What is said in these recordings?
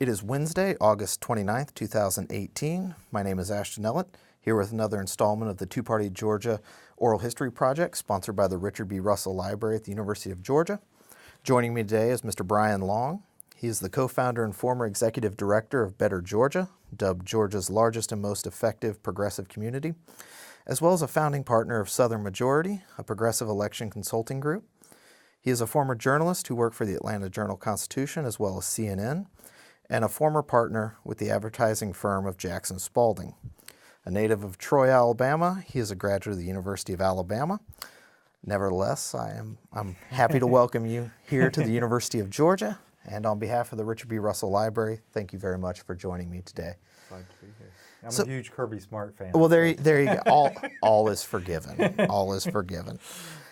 It is Wednesday, August 29th, 2018. My name is Ashton Ellett, here with another installment of the Two-Party Georgia Oral History Project, sponsored by the Richard B. Russell Library at the University of Georgia. Joining me today is Mr. Bryan Long. He is the co-founder and former executive director of Better Georgia, dubbed Georgia's largest and most effective progressive community, as well as a founding partner of Southern Majority, a progressive election consulting group. He is a former journalist who worked for the Atlanta Journal-Constitution as well as CNN, and a former partner with the advertising firm of Jackson Spalding. A native of Troy, Alabama, he is a graduate of the University of Alabama. Nevertheless, I'm happy to welcome you here to the University of Georgia, and on behalf of the Richard B. Russell Library, thank you very much for joining me today. Glad to be here. I'm a huge Kirby Smart fan. Well, there you go. All is forgiven. All is forgiven.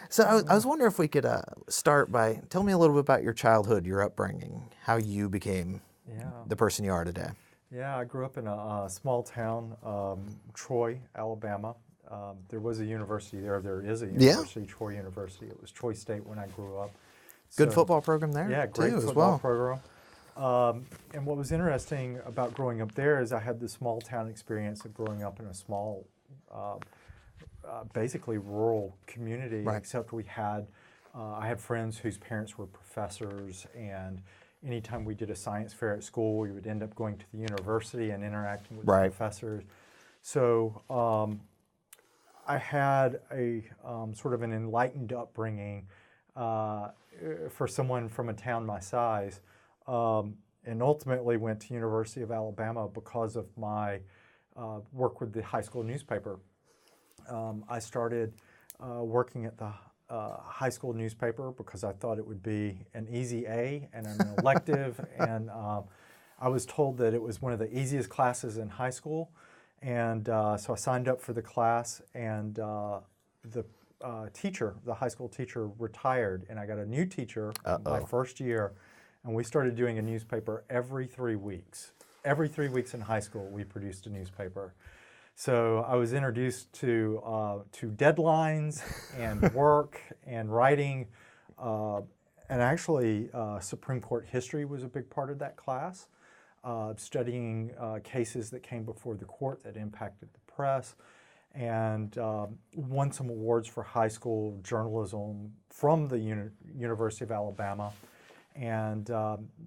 So I was wondering if we could start by, tell me a little bit about your childhood, your upbringing, how you became the person you are today. Yeah, I grew up in a small town, Troy, Alabama. There was a university there. There is a university, Troy University. It was Troy State when I grew up. Good football program there, yeah, great too, football as well. program. And what was interesting about growing up there is I had the small town experience of growing up in a small, basically rural community, except I had friends whose parents were professors, and anytime we did a science fair at school, we would end up going to the university and interacting with the professors. So I had a sort of an enlightened upbringing for someone from a town my size, and ultimately went to University of Alabama because of my work with the high school newspaper. I started working at the high school newspaper because I thought it would be an easy A and an elective, and I was told that it was one of the easiest classes in high school, and so I signed up for the class, and the high school teacher retired, and I got a new teacher my first year, and we started doing a newspaper every 3 weeks. Every 3 weeks in high school, we produced a newspaper. So I was introduced to deadlines and work and writing, and actually Supreme Court history was a big part of that class, studying cases that came before the court that impacted the press, and won some awards for high school journalism from the University of Alabama, and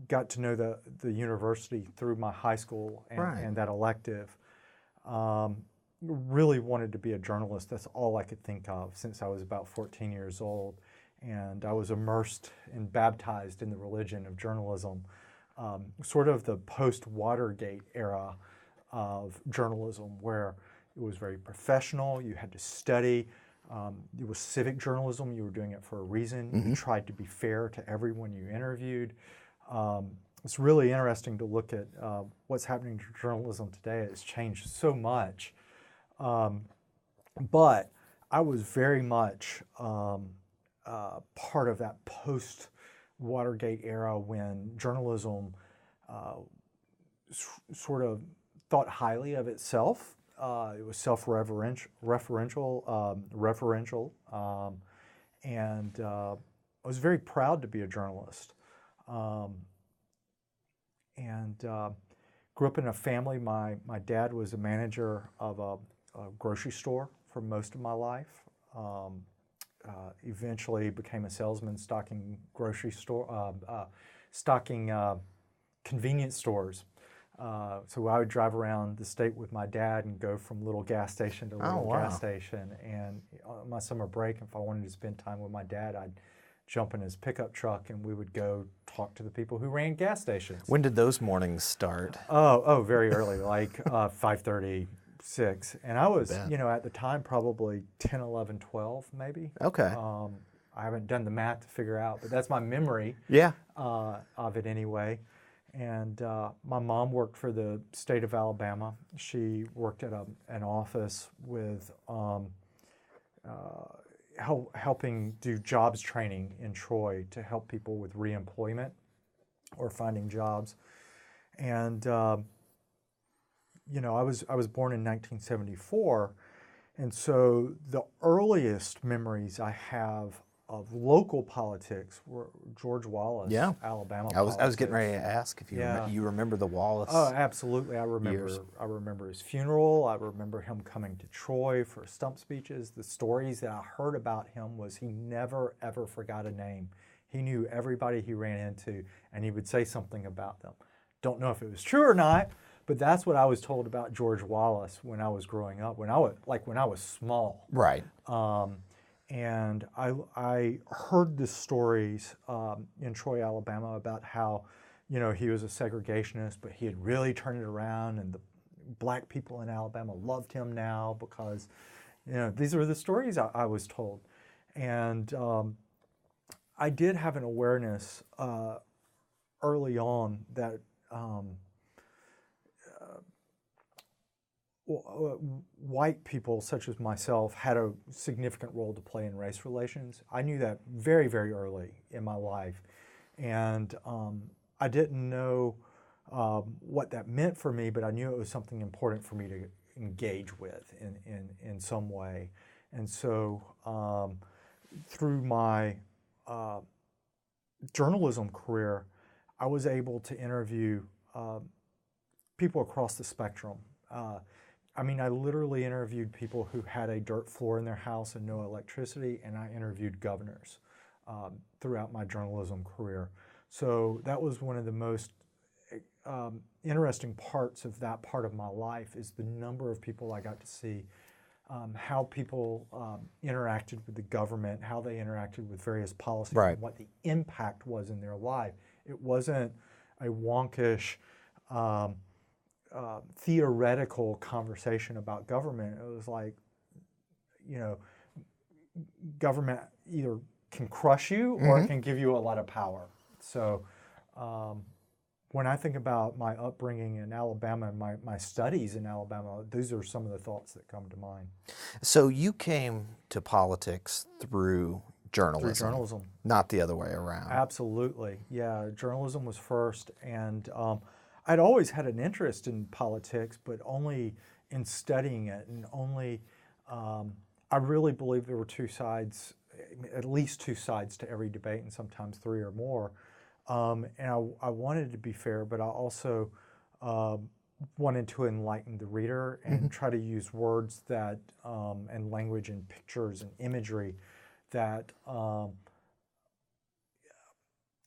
got to know the university through my high school and that elective. Really wanted to be a journalist. That's all I could think of since I was about 14 years old. And I was immersed and baptized in the religion of journalism, sort of the post-Watergate era of journalism, where it was very professional. You had to study. It was civic journalism. You were doing it for a reason. You tried to be fair to everyone you interviewed. It's really interesting to look at what's happening to journalism today. It's changed so much. But I was very much part of that post-Watergate era when journalism sort of thought highly of itself. It was self-referential, and I was very proud to be a journalist. And grew up in a family. My dad was a manager of a grocery store for most of my life. Eventually became a salesman stocking convenience stores. So I would drive around the state with my dad and go from little gas station to little gas station. And on my summer break, if I wanted to spend time with my dad, I'd jump in his pickup truck and we would go talk to the people who ran gas stations. When did those mornings start? Oh, very early, like 5:30, 6. And I was, at the time, probably 10, 11, 12, maybe. Okay. I haven't done the math to figure out, but that's my memory of it anyway. And my mom worked for the state of Alabama. She worked at an office with helping do jobs training in Troy to help people with reemployment or finding jobs. And I was born in 1974, and so the earliest memories I have of local politics were George Wallace, Yeah. Alabama I was politics. getting ready to ask if you you remember the Wallace. Oh, absolutely. Years. I remember his funeral. I remember him coming to Troy for stump speeches. The stories that I heard about him was he never, ever forgot a name. He knew everybody he ran into, and he would say something about them. Don't know if it was true or not, but that's what I was told about George Wallace when I was growing up, when I was small. Right. And I heard the stories in Troy, Alabama, about how, you know, he was a segregationist, but he had really turned it around, and the black people in Alabama loved him now because, you know, these are the stories I was told. And I did have an awareness early on that white people, such as myself, had a significant role to play in race relations. I knew that very, very early in my life. And I didn't know what that meant for me, but I knew it was something important for me to engage with in some way. And so through my journalism career, I was able to interview people across the spectrum. I mean, I literally interviewed people who had a dirt floor in their house and no electricity, and I interviewed governors throughout my journalism career. So that was one of the most interesting parts of that part of my life, is the number of people I got to see, how people interacted with the government, how they interacted with various policies, right. and what the impact was in their life. It wasn't a wonkish theoretical conversation about government. It was like, you know, government either can crush you or it can give you a lot of power. So when I think about my upbringing in Alabama and my studies in Alabama, these are some of the thoughts that come to mind. So you came to politics through journalism. Through journalism. Not the other way around. Absolutely. Yeah, journalism was first. And I'd always had an interest in politics, but only in studying it, and only, I really believe there were two sides, at least two sides to every debate, and sometimes three or more. And I wanted to be fair, but I also wanted to enlighten the reader and try to use words that, and language and pictures and imagery that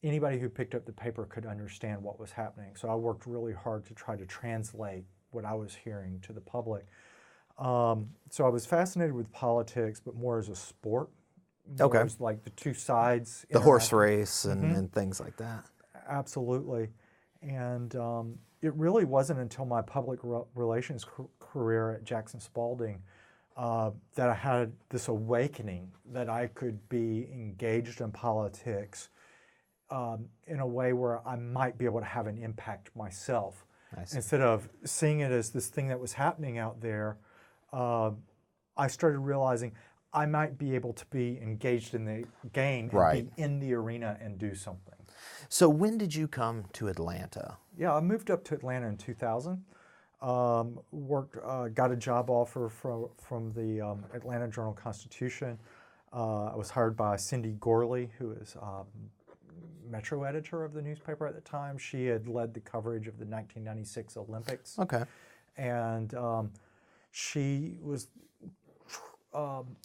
anybody who picked up the paper could understand what was happening. So I worked really hard to try to translate what I was hearing to the public. So I was fascinated with politics, but more as a sport. Okay. As like the two sides. The horse race and things like that. Absolutely. And it really wasn't until my public relations career at Jackson Spalding that I had this awakening that I could be engaged in politics in a way where I might be able to have an impact myself. Instead of seeing it as this thing that was happening out there, I started realizing I might be able to be engaged in the game and be in the arena and do something. So when did you come to Atlanta? Yeah, I moved up to Atlanta in 2000. Got a job offer from the Atlanta Journal-Constitution. I was hired by Cindy Gorley, who is Metro editor of the newspaper at the time. She had led the coverage of the 1996 Olympics. Okay. And she was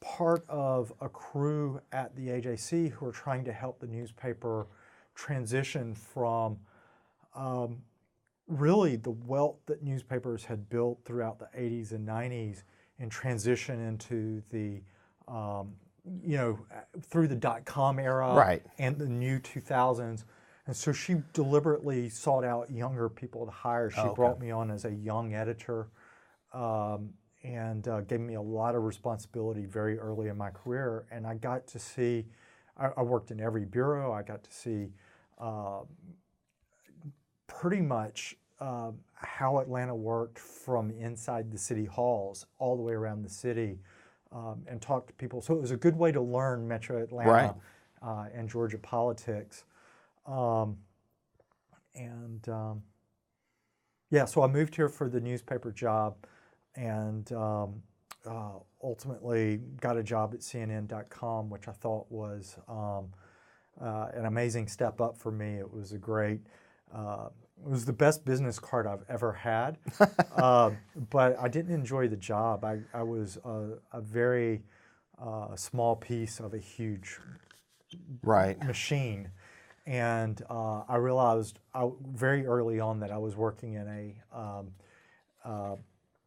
part of a crew at the AJC who were trying to help the newspaper transition from really the wealth that newspapers had built throughout the 80s and 90s and transition into the, through the dot-com era and the new 2000s. And so she deliberately sought out younger people to hire. She brought me on as a young editor and gave me a lot of responsibility very early in my career. And I got to see, I worked in every bureau. I got to see pretty much how Atlanta worked from inside the city halls all the way around the city and talk to people. So it was a good way to learn Metro Atlanta and Georgia politics. So I moved here for the newspaper job and ultimately got a job at CNN.com, which I thought was an amazing step up for me. It was a great, it was the best business card I've ever had, but I didn't enjoy the job. I was a very small piece of a huge machine. And I realized very early on that I was working in a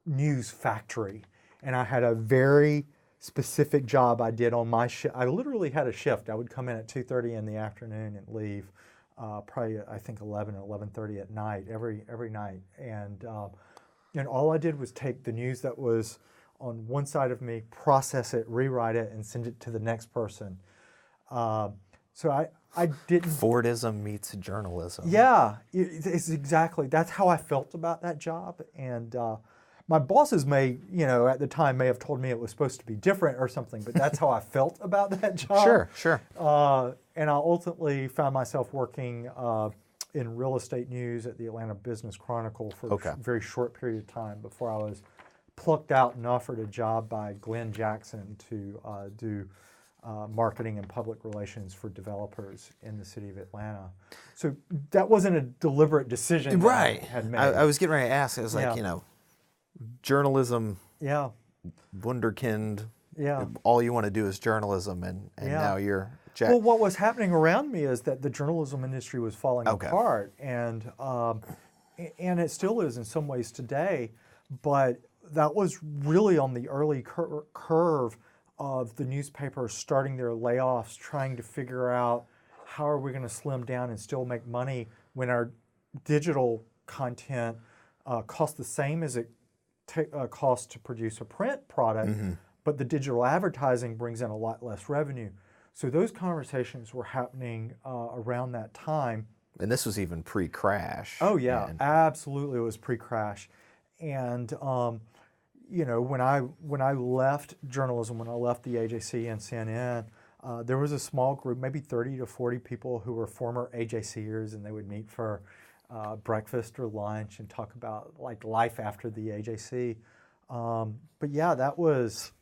news factory, and I had a very specific job I did on my shift. I literally had a shift. I would come in at 2:30 in the afternoon and leave probably I think 11 or 11:30 at night every night. And all I did was take the news that was on one side of me, process it, rewrite it, and send it to the next person. So I didn't. Fordism meets journalism. Yeah, it's exactly. That's how I felt about that job. And my bosses may, at the time may have told me it was supposed to be different or something, but that's how I felt about that job. Sure. And I ultimately found myself working in real estate news at the Atlanta Business Chronicle for a very short period of time before I was plucked out and offered a job by Glenn Jackson to do marketing and public relations for developers in the city of Atlanta. So that wasn't a deliberate decision that I had made. I was getting ready to ask. It was like, journalism, wunderkind, all you want to do is journalism, and now you're Jack. Well, what was happening around me is that the journalism industry was falling apart, and it still is in some ways today, but that was really on the early curve of the newspapers starting their layoffs, trying to figure out how are we going to slim down and still make money when our digital content costs the same as it costs to produce a print product, but the digital advertising brings in a lot less revenue. So those conversations were happening around that time. And this was even pre-crash. Oh yeah, absolutely, it was pre-crash. And when I left journalism, when I left the AJC and CNN, there was a small group, maybe 30 to 40 people who were former AJCers, and they would meet for breakfast or lunch and talk about like life after the AJC. But yeah, that was,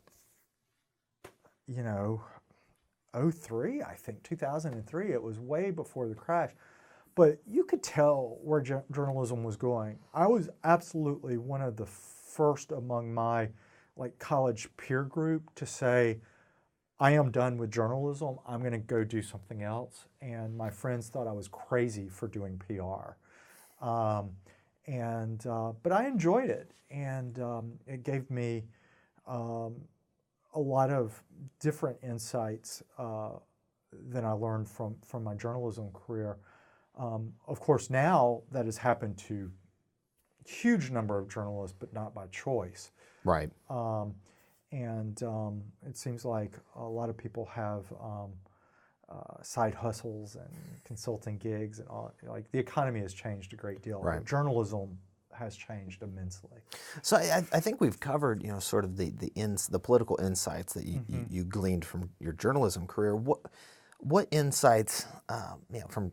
2003, I think, 2003. It was way before the crash. But you could tell where journalism was going. I was absolutely one of the first among my college peer group to say, I am done with journalism. I'm going to go do something else. And my friends thought I was crazy for doing PR. But I enjoyed it. And it gave me a lot of different insights than I learned from my journalism career. Of course, now that has happened to a huge number of journalists, but not by choice. Right. It seems like a lot of people have side hustles and consulting gigs, and all. The economy has changed a great deal. Right. But journalism has changed immensely. So I think we've covered, sort of the political insights that you gleaned from your journalism career. What insights, from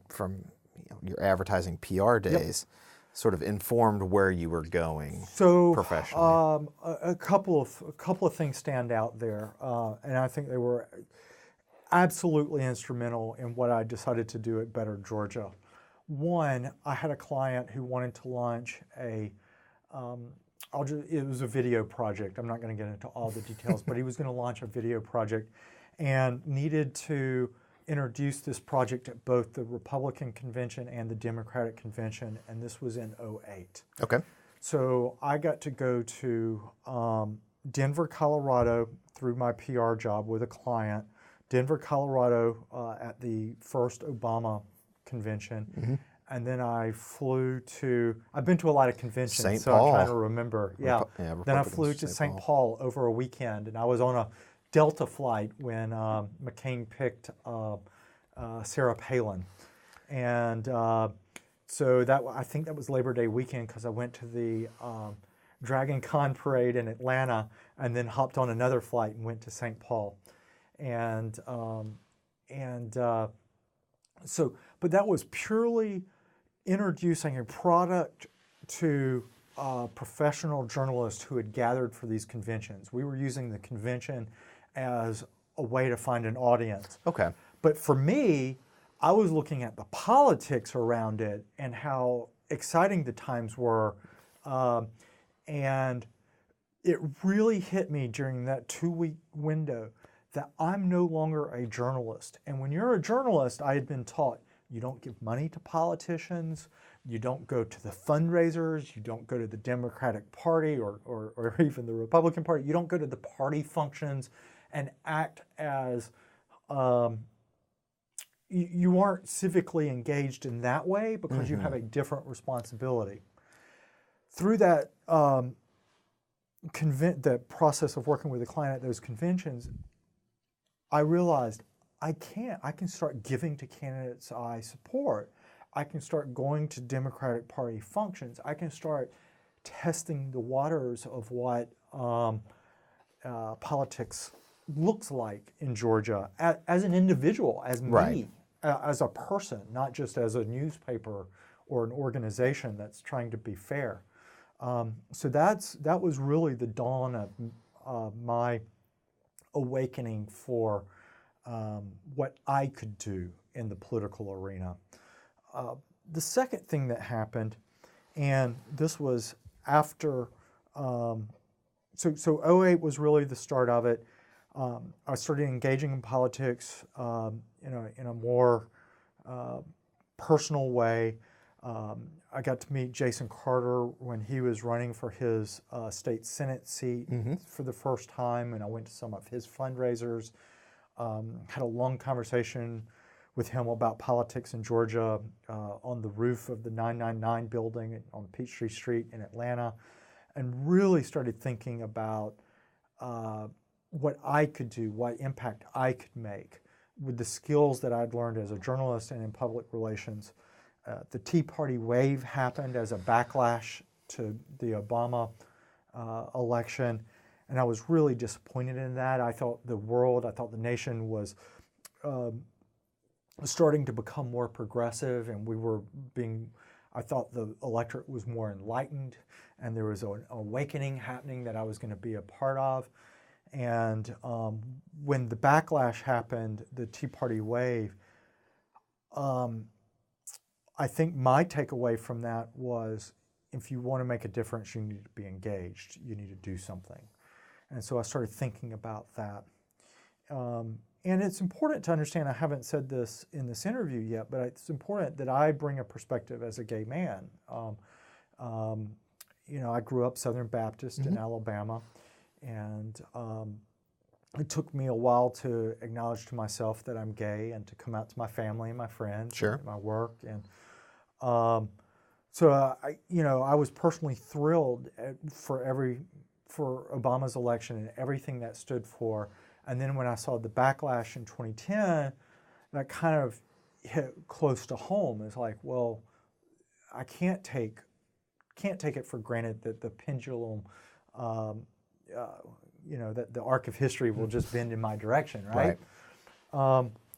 your advertising PR days, sort of informed where you were going professionally? A couple of things stand out there, and I think they were absolutely instrumental in what I decided to do at Better Georgia. One, I had a client who wanted to launch it was a video project. I'm not going to get into all the details, but he was going to launch a video project and needed to introduce this project at both the Republican convention and the Democratic convention, and this was in 2008. Okay. So I got to go to Denver, Colorado through my PR job with a client, Denver, Colorado at the first Obama convention, and then I flew to, I've been to a lot of conventions, St. so Paul. I'm trying to remember. Then I flew to St. Paul over a weekend, and I was on a Delta flight when McCain picked Sarah Palin. And so I think that was Labor Day weekend, because I went to the Dragon Con parade in Atlanta and then hopped on another flight and went to St. Paul. But that was purely introducing a product to professional journalists who had gathered for these conventions. We were using the convention as a way to find an audience. Okay. But for me, I was looking at the politics around it and how exciting the times were. And it really hit me during that 2-week window that I'm no longer a journalist. And when you're a journalist, I had been taught you don't give money to politicians, you don't go to the fundraisers, you don't go to the Democratic Party or even the Republican Party, you don't go to the party functions and act as, you aren't civically engaged in that way because you have a different responsibility. Through that the process of working with a client at those conventions, I realized I can start giving to candidates I support. I can start going to Democratic Party functions. I can start testing the waters of what politics looks like in Georgia as an individual, as me, as a person, not just as a newspaper or an organization that's trying to be fair. So that was really the dawn of my awakening for what I could do in the political arena. The second thing that happened, and this was after, so 08 was really the start of it. I started engaging in politics in a more personal way. I got to meet Jason Carter when he was running for his state Senate seat for the first time, and I went to some of his fundraisers. Had a long conversation with him about politics in Georgia on the roof of the 999 building on Peachtree Street in Atlanta, and really started thinking about what I could do, what impact I could make with the skills that I'd learned as a journalist and in public relations. The Tea Party wave happened as a backlash to the Obama election, and I was really disappointed in that. I thought the nation was starting to become more progressive, and I thought the electorate was more enlightened, and there was an awakening happening that I was going to be a part of. And when the backlash happened, the Tea Party wave, I think my takeaway from that was, if you want to make a difference, you need to be engaged. You need to do something. And so I started thinking about that. And it's important to understand, I haven't said this in this interview yet, but it's important that I bring a perspective as a gay man. I grew up Southern Baptist in Alabama, and it took me a while to acknowledge to myself that I'm gay and to come out to my family and my friends and my work. And so I was personally thrilled for Obama's election and everything that stood for. And then when I saw the backlash in 2010, that kind of hit close to home. It's like, well, I can't take it for granted that the pendulum, that the arc of history will just bend in my direction, right?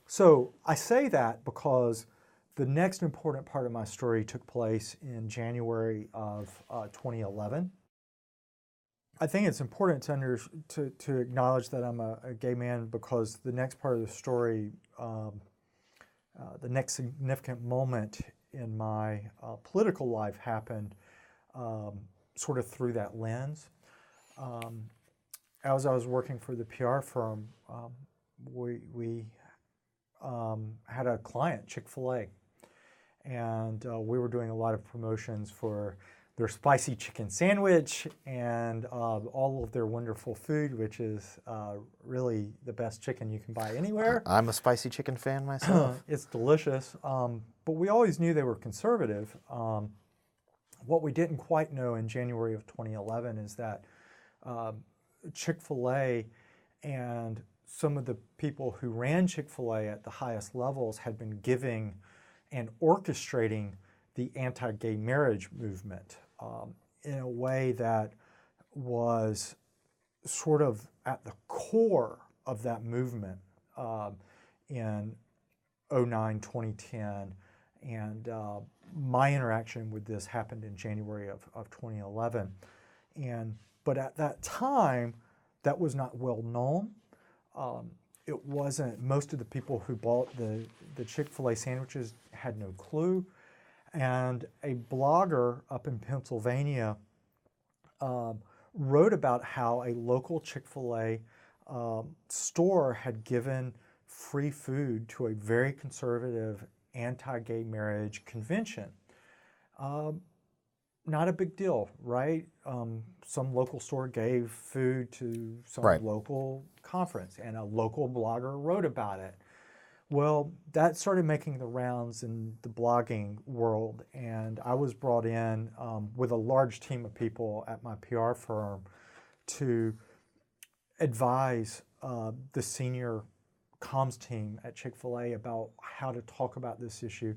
So I say that because the next important part of my story took place in January of 2011. I think it's important to acknowledge that I'm a gay man, because the next part of the story, the next significant moment in my political life happened sort of through that lens. As I was working for the PR firm, we had a client, Chick-fil-A, and we were doing a lot of promotions for their spicy chicken sandwich and all of their wonderful food, which is really the best chicken you can buy anywhere. I'm a spicy chicken fan myself. It's delicious, but we always knew they were conservative. What we didn't quite know in January of 2011 is that Chick-fil-A and some of the people who ran Chick-fil-A at the highest levels had been giving and orchestrating the anti-gay marriage movement in a way that was sort of at the core of that movement in 2009, 2010, And my interaction with this happened in January of 2011. But at that time, that was not well known. It wasn't, most of the people who bought the Chick-fil-A sandwiches had no clue. And a blogger up in Pennsylvania wrote about how a local Chick-fil-A store had given free food to a very conservative anti-gay marriage convention. Not a big deal, right? Some local store gave food to some local conference, and a local blogger wrote about it. Well, that started making the rounds in the blogging world, and I was brought in with a large team of people at my PR firm to advise the senior comms team at Chick-fil-A about how to talk about this issue,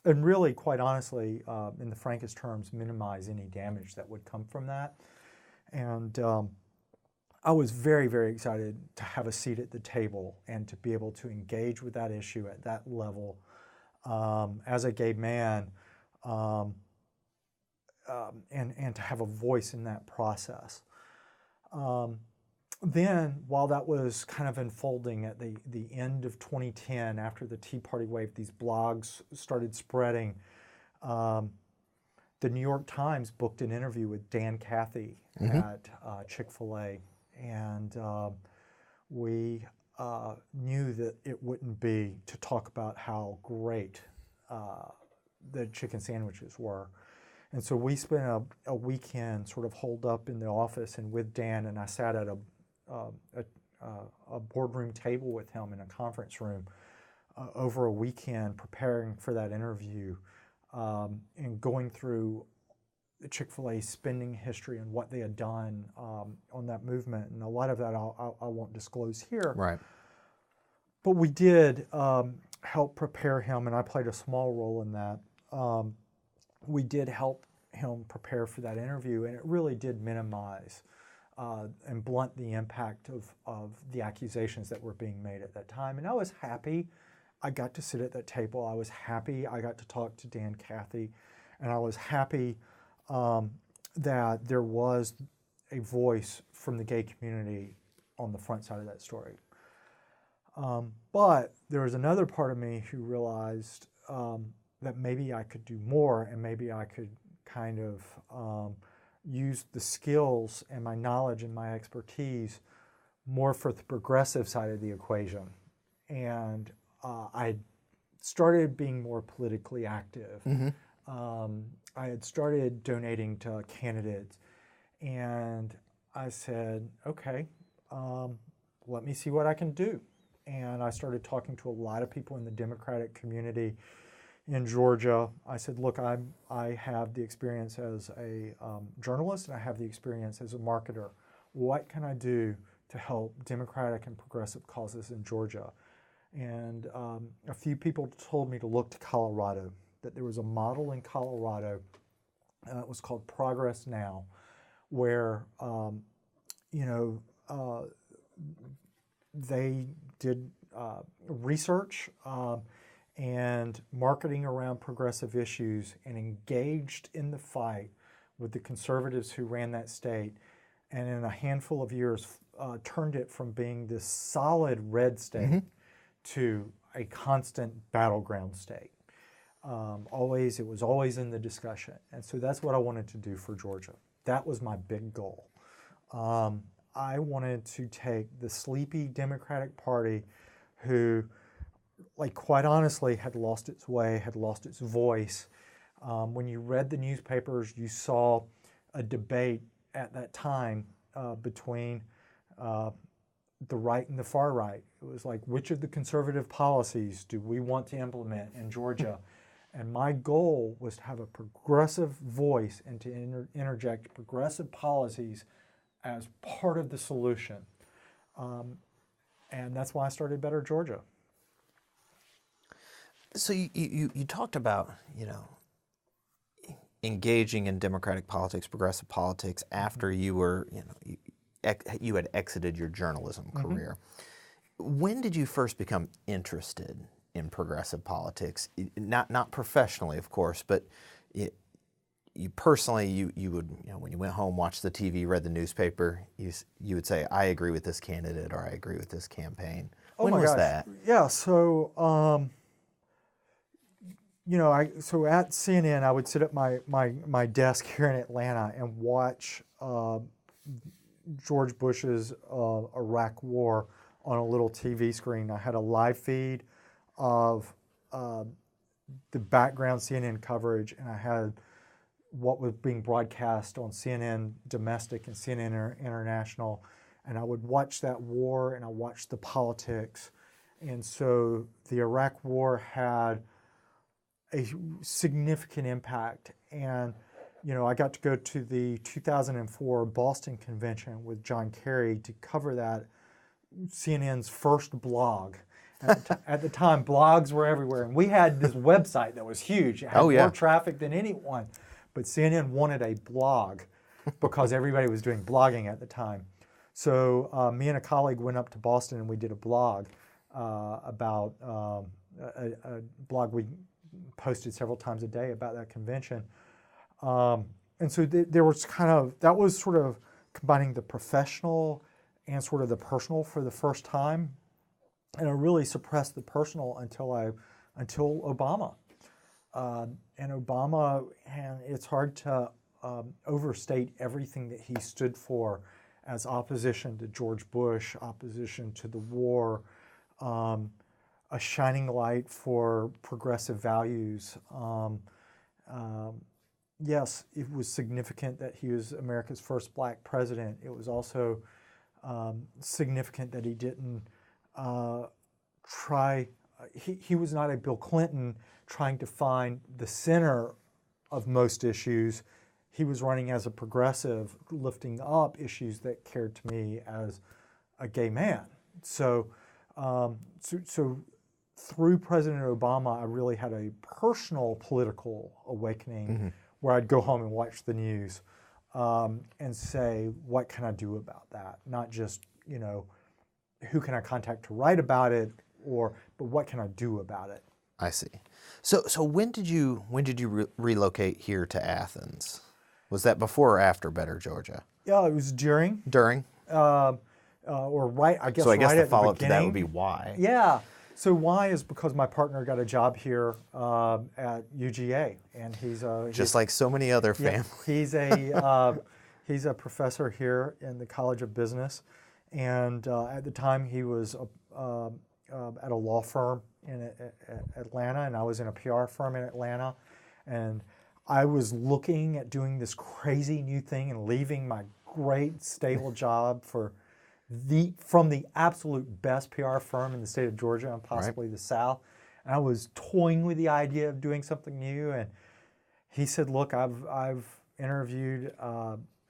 and really, quite honestly, in the frankest terms, minimize any damage that would come from that. And I was very, very excited to have a seat at the table and to be able to engage with that issue at that level as a gay man, and to have a voice in that process. Then, while that was kind of unfolding at the end of 2010, after the Tea Party wave, these blogs started spreading. The New York Times booked an interview with Dan Cathy at Chick-fil-A, and we knew that it wouldn't be to talk about how great the chicken sandwiches were. And so we spent a weekend sort of holed up in the office and with Dan, and I sat at a boardroom table with him in a conference room over a weekend preparing for that interview, and going through the Chick-fil-A spending history and what they had done on that movement. And a lot of that I won't disclose here. Right. But we did help prepare him, and I played a small role in that. We did help him prepare for that interview, and it really did minimize and blunt the impact of the accusations that were being made at that time. And I was happy I got to sit at that table. I was happy I got to talk to Dan Cathy, and I was happy that there was a voice from the gay community on the front side of that story. But there was another part of me who realized that maybe I could do more, and maybe I could kind of use the skills and my knowledge and my expertise more for the progressive side of the equation. And I started being more politically active. I had started donating to candidates, and I said, okay, let me see what I can do. And I started talking to a lot of people in the Democratic community in Georgia. I said, look, I have the experience as a journalist, and I have the experience as a marketer. What can I do to help Democratic and progressive causes in Georgia? And a few people told me to look to Colorado, that there was a model in Colorado, it was called Progress Now, where they did research and marketing around progressive issues, and engaged in the fight with the conservatives who ran that state, and in a handful of years turned it from being this solid red state to a constant battleground state. It was always in the discussion. And so that's what I wanted to do for Georgia. That was my big goal. I wanted to take the sleepy Democratic Party, who, like, quite honestly, had lost its way, had lost its voice. When you read the newspapers, you saw a debate at that time between the right and the far right. It was like, which of the conservative policies do we want to implement in Georgia? And my goal was to have a progressive voice and to interject progressive policies as part of the solution. And that's why I started Better Georgia. So you talked about, engaging in democratic politics, progressive politics after you were, you had exited your journalism career. When did you first become interested in progressive politics? Not professionally, of course, but you personally, you would, when you went home, watched the TV, read the newspaper, you would say, I agree with this candidate or I agree with this campaign. When was that? Yeah, so so at CNN, I would sit at my desk here in Atlanta and watch George Bush's Iraq War on a little TV screen. I had a live feed of the background CNN coverage, and I had what was being broadcast on CNN Domestic and CNN International, and I would watch that war and I watched the politics. And so the Iraq War had a significant impact. And, I got to go to the 2004 Boston Convention with John Kerry to cover that, CNN's first blog. At the time, blogs were everywhere. And we had this website that was huge. It had more traffic than anyone. But CNN wanted a blog because everybody was doing blogging at the time. So me and a colleague went up to Boston and we did a blog about a blog we posted several times a day about that convention. And so there was that was sort of combining the professional and sort of the personal for the first time. And I really suppressed the personal until Obama. And Obama, and it's hard to overstate everything that he stood for as opposition to George Bush, opposition to the war, a shining light for progressive values. Yes, it was significant that he was America's first black president. It was also significant that he didn't he was not a Bill Clinton trying to find the center of most issues. He was running as a progressive, lifting up issues that cared to me as a gay man. So through President Obama, I really had a personal political awakening where I'd go home and watch the news and say, what can I do about that? Not just, who can I contact to write about it, but what can I do about it? I see. So when did you relocate here to Athens? Was that before or after Better Georgia? Yeah, it was during. During? Or right, I guess. So I guess right the follow-up to that would be why. Yeah. So why is because my partner got a job here at UGA, and he's just like so many other families. Yeah, he's a professor here in the College of Business, and at the time he was at a law firm in Atlanta, and I was in a PR firm in Atlanta, and I was looking at doing this crazy new thing and leaving my great stable job from the absolute best PR firm in the state of Georgia and possibly the South. And I was toying with the idea of doing something new, and he said, "Look, I've interviewed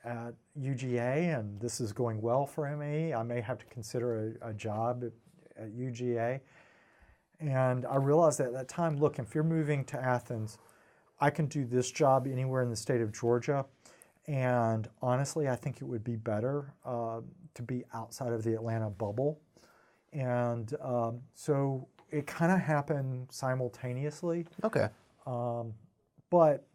at UGA, and this is going well for me. I may have to consider a job at UGA." And I realized at that time, look, if you're moving to Athens, I can do this job anywhere in the state of Georgia. And honestly, I think it would be better to be outside of the Atlanta bubble. And so it kind of happened simultaneously. Okay. But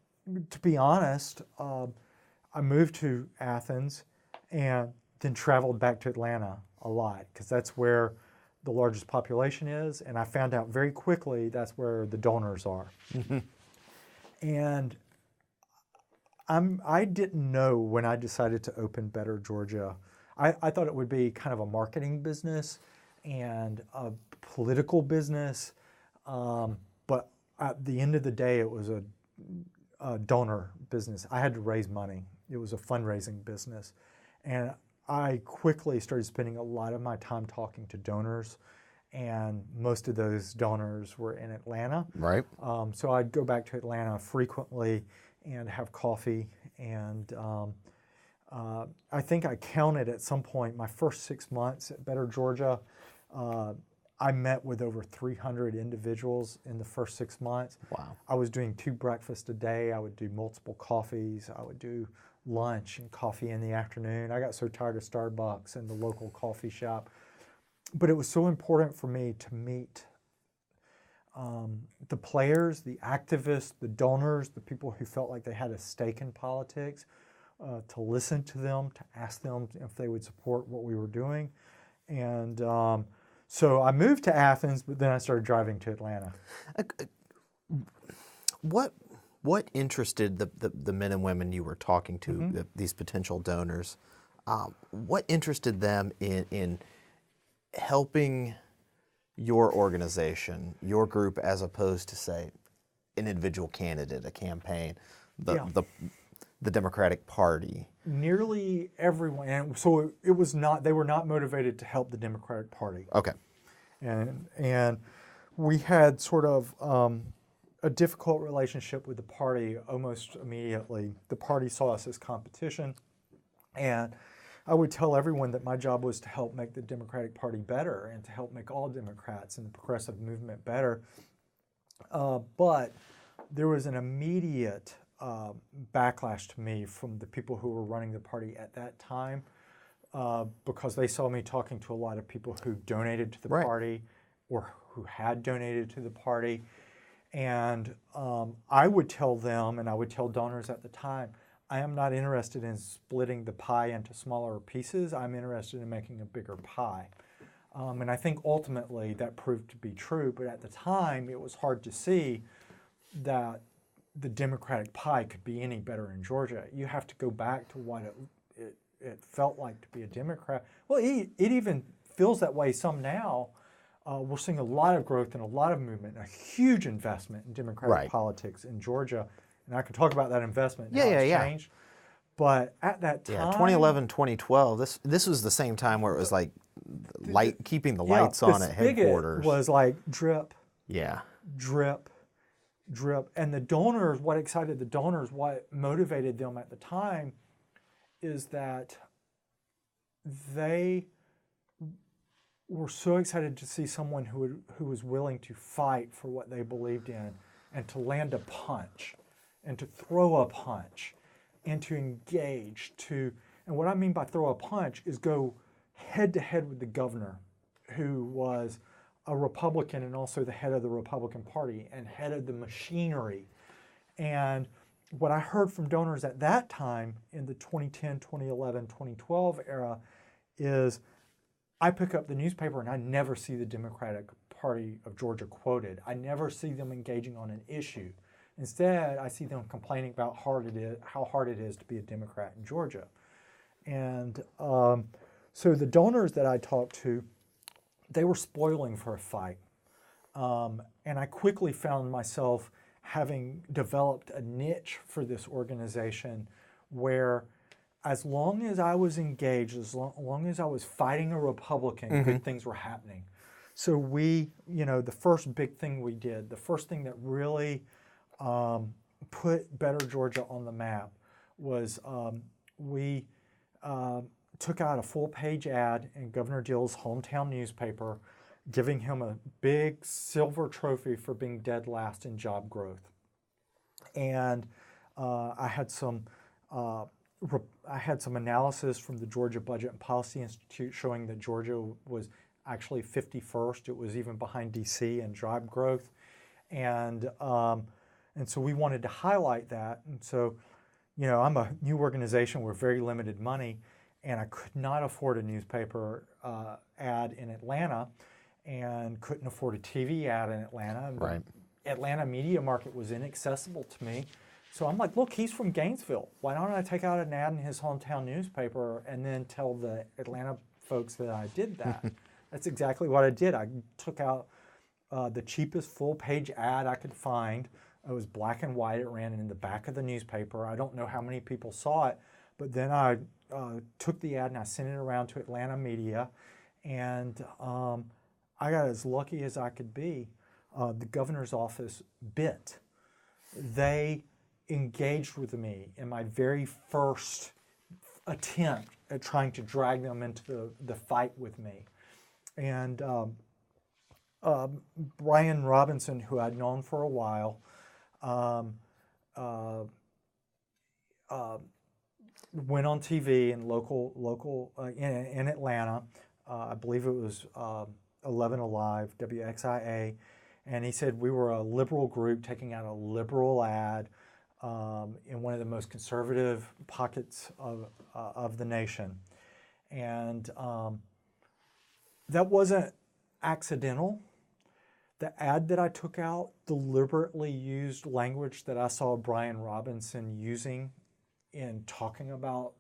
to be honest, I moved to Athens and then traveled back to Atlanta a lot because that's where the largest population is. And I found out very quickly that's where the donors are. And I didn't know when I decided to open Better Georgia. I thought it would be kind of a marketing business and a political business, but at the end of the day, it was a donor business. I had to raise money. It was a fundraising business. And I quickly started spending a lot of my time talking to donors, and most of those donors were in Atlanta. Right. So I'd go back to Atlanta frequently and have coffee. And I think I counted at some point my first 6 months at Better Georgia. I met with over 300 individuals in the first 6 months. Wow. I was doing 2 breakfasts a day. I would do multiple coffees. I would do lunch and coffee in the afternoon. I got so tired of Starbucks and the local coffee shop. But it was so important for me to meet the players, the activists, the donors, the people who felt like they had a stake in politics, to listen to them, to ask them if they would support what we were doing. And so I moved to Athens, but then I started driving to Atlanta. What interested the men and women you were talking to, these potential donors? What interested them in helping your organization, your group, as opposed to, say, an individual candidate, a campaign, the Democratic Party? Nearly everyone, and so it was not. They were not motivated to help the Democratic Party. Okay. And we had sort of a difficult relationship with the party almost immediately. The party saw us as competition, and I would tell everyone that my job was to help make the Democratic Party better and to help make all Democrats and the progressive movement better. But there was an immediate backlash to me from the people who were running the party at that time, because they saw me talking to a lot of people who donated to the party or who had donated to the party. And I would tell them, and I would tell donors at the time, I am not interested in splitting the pie into smaller pieces. I'm interested in making a bigger pie. And I think ultimately that proved to be true. But at the time, it was hard to see that the Democratic pie could be any better in Georgia. You have to go back to what it felt like to be a Democrat. Well, it even feels that way some now. We're seeing a lot of growth and a lot of movement, a huge investment in Democratic politics in Georgia. And I can talk about that investment and how it's changed. But at that time... 2011, 2012, this was the same time where it was like keeping the lights on at headquarters. It was like drip, drip, drip. And the donors, what excited the donors, what motivated them at the time is that they were so excited to see someone who was willing to fight for what they believed in and to land a punch and to throw a punch and to engage, and what I mean by throw a punch is go head to head with the governor, who was a Republican and also the head of the Republican Party and head of the machinery. And what I heard from donors at that time in the 2010, 2011, 2012 era is I pick up the newspaper and I never see the Democratic Party of Georgia quoted. I never see them engaging on an issue. Instead, I see them complaining about how hard it is to be a Democrat in Georgia. And so the donors that I talked to, they were spoiling for a fight. And I quickly found myself having developed a niche for this organization where as long as I was engaged, as long as I was fighting a Republican, good things were happening. So the first big thing we did, the first thing that really put Better Georgia on the map was we took out a full-page ad in Governor Dill's hometown newspaper, giving him a big silver trophy for being dead last in job growth. And I had some analysis from the Georgia Budget and Policy Institute showing that Georgia was actually 51st. It was even behind D.C. in job growth. And so we wanted to highlight that. And so, I'm a new organization with very limited money, and I could not afford a newspaper ad in Atlanta and couldn't afford a TV ad in Atlanta. Right. The Atlanta media market was inaccessible to me. So I'm like, look, he's from Gainesville. Why don't I take out an ad in his hometown newspaper and then tell the Atlanta folks that I did that? That's exactly what I did. I took out the cheapest full-page ad I could find. It was black and white. It ran in the back of the newspaper. I don't know how many people saw it, but then I took the ad and I sent it around to Atlanta media, and I got as lucky as I could be. The governor's office bit. They engaged with me in my very first attempt at trying to drag them into the fight with me. And Bryan Robinson, who I'd known for a while, went on TV in local in Atlanta. I believe it was 11 Alive, WXIA, And he said we were a liberal group taking out a liberal ad in one of the most conservative pockets of the nation. And that wasn't accidental. The ad that I took out deliberately used language that I saw Bryan Robinson using in talking about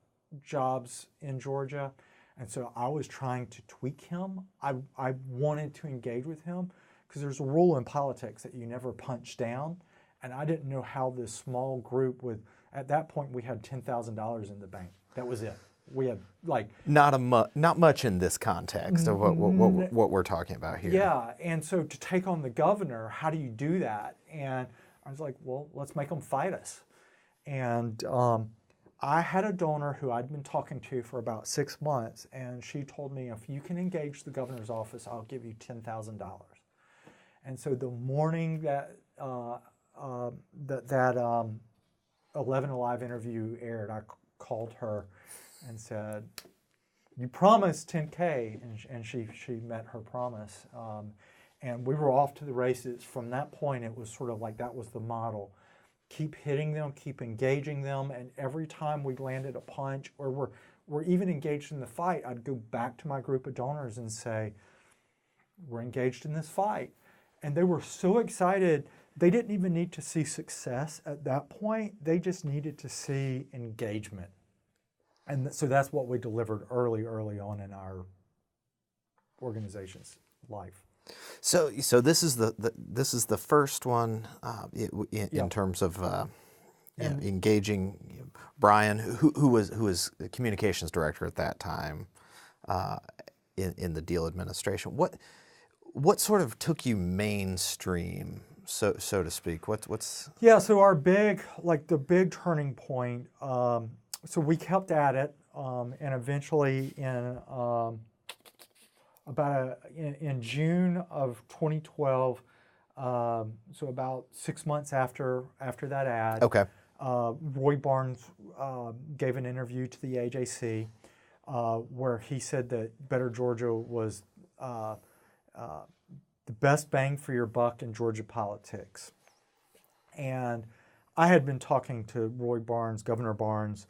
jobs in Georgia. And so I was trying to tweak him. I wanted to engage with him because there's a rule in politics that you never punch down. And I didn't know how this small group would, at that point we had $10,000 in the bank. That was it. We had like... Not much in this context of what we're talking about here. Yeah, and so to take on the governor, how do you do that? And I was like, well, let's make them fight us. And I had a donor who I'd been talking to for about 6 months, and she told me, if you can engage the governor's office, I'll give you $10,000. And so the morning that that 11 Alive interview aired, I called her and said, you promised 10K, and she met her promise. And we were off to the races. From that point, it was sort of like that was the model. Keep hitting them, keep engaging them, and every time we landed a punch or we're even engaged in the fight, I'd go back to my group of donors and say, we're engaged in this fight. And they were so excited, they didn't even need to see success at that point. They just needed to see engagement. And so that's what we delivered early on in our organization's life. So this is the first one in terms of engaging Bryan, who was the communications director at that time in the Deal administration. What sort of took you mainstream, so to speak? What's So our big turning point. So we kept at it, and eventually in June of 2012, so about 6 months after that ad, okay. Roy Barnes gave an interview to the AJC where he said that Better Georgia was the best bang for your buck in Georgia politics. And I had been talking to Roy Barnes, Governor Barnes,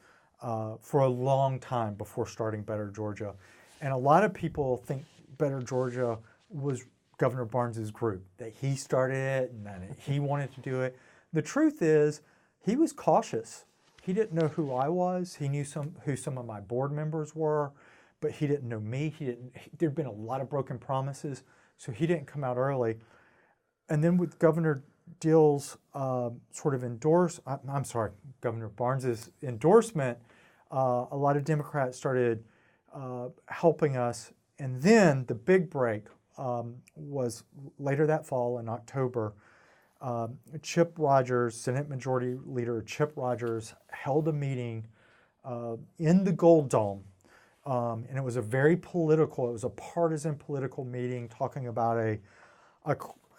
for a long time before starting Better Georgia. And a lot of people think Better Georgia was Governor Barnes's group, that he started it and that he wanted to do it. The truth is, he was cautious. He didn't know who I was. He knew who some of my board members were, but he didn't know me. There'd been a lot of broken promises, so he didn't come out early. And then with Governor Deal's Governor Barnes's endorsement, a lot of Democrats started helping us. And then the big break was later that fall in October. Chip Rogers, Senate Majority Leader Chip Rogers, held a meeting in the Gold Dome. And it was a partisan political meeting talking about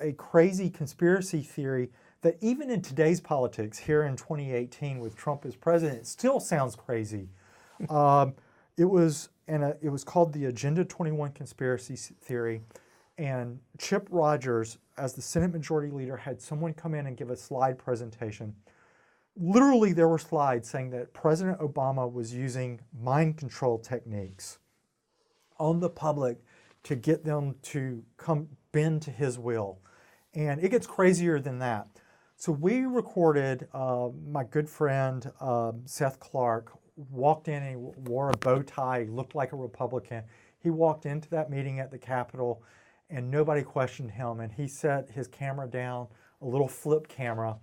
a crazy conspiracy theory that even in today's politics, here in 2018 with Trump as president, it still sounds crazy. It was called the Agenda 21 conspiracy theory, and Chip Rogers, as the Senate Majority Leader, had someone come in and give a slide presentation. Literally, there were slides saying that President Obama was using mind control techniques on the public to get them to come bend to his will. And it gets crazier than that. So we recorded, my good friend Seth Clark walked in and he wore a bow tie, he looked like a Republican. He walked into that meeting at the Capitol and nobody questioned him. And he set his camera down, a little flip camera,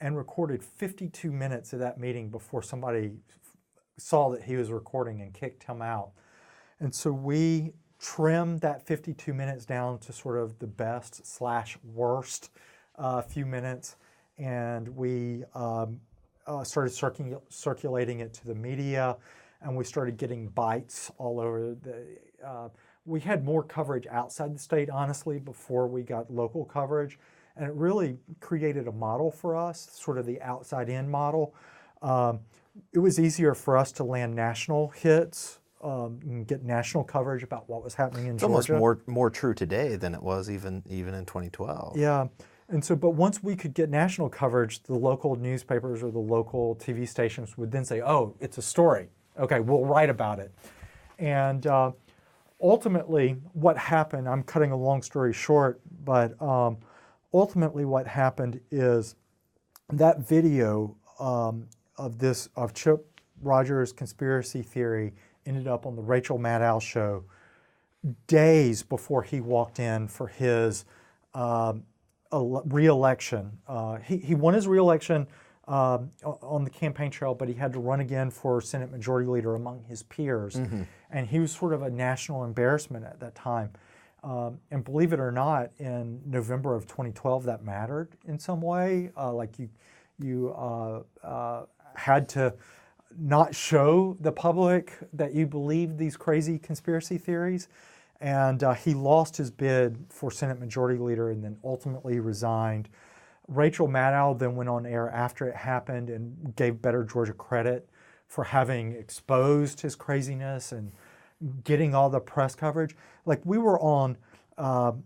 and recorded 52 minutes of that meeting before somebody saw that he was recording and kicked him out. And so we trimmed that 52 minutes down to sort of the best/worst few minutes, and we started circulating it to the media, and we started getting bites all over. We had more coverage outside the state, honestly, before we got local coverage, and it really created a model for us, sort of the outside-in model. It was easier for us to land national hits you can get national coverage about what was happening in It's Georgia. almost more true today than it was even in 2012. Yeah. And so, but once we could get national coverage, the local newspapers or the local TV stations would then say, oh, it's a story. Okay, we'll write about it. And ultimately, what happened, I'm cutting a long story short, but ultimately what happened is that video of Chip Rogers' conspiracy theory ended up on the Rachel Maddow show days before he walked in for his re-election. He won his re-election on the campaign trail, but he had to run again for Senate Majority Leader among his peers. Mm-hmm. And he was sort of a national embarrassment at that time. And believe it or not, in November of 2012, that mattered in some way. Like you had to not show the public that you believed these crazy conspiracy theories. And he lost his bid for Senate Majority Leader and then ultimately resigned. Rachel Maddow then went on air after it happened and gave Better Georgia credit for having exposed his craziness and getting all the press coverage. Like we were on the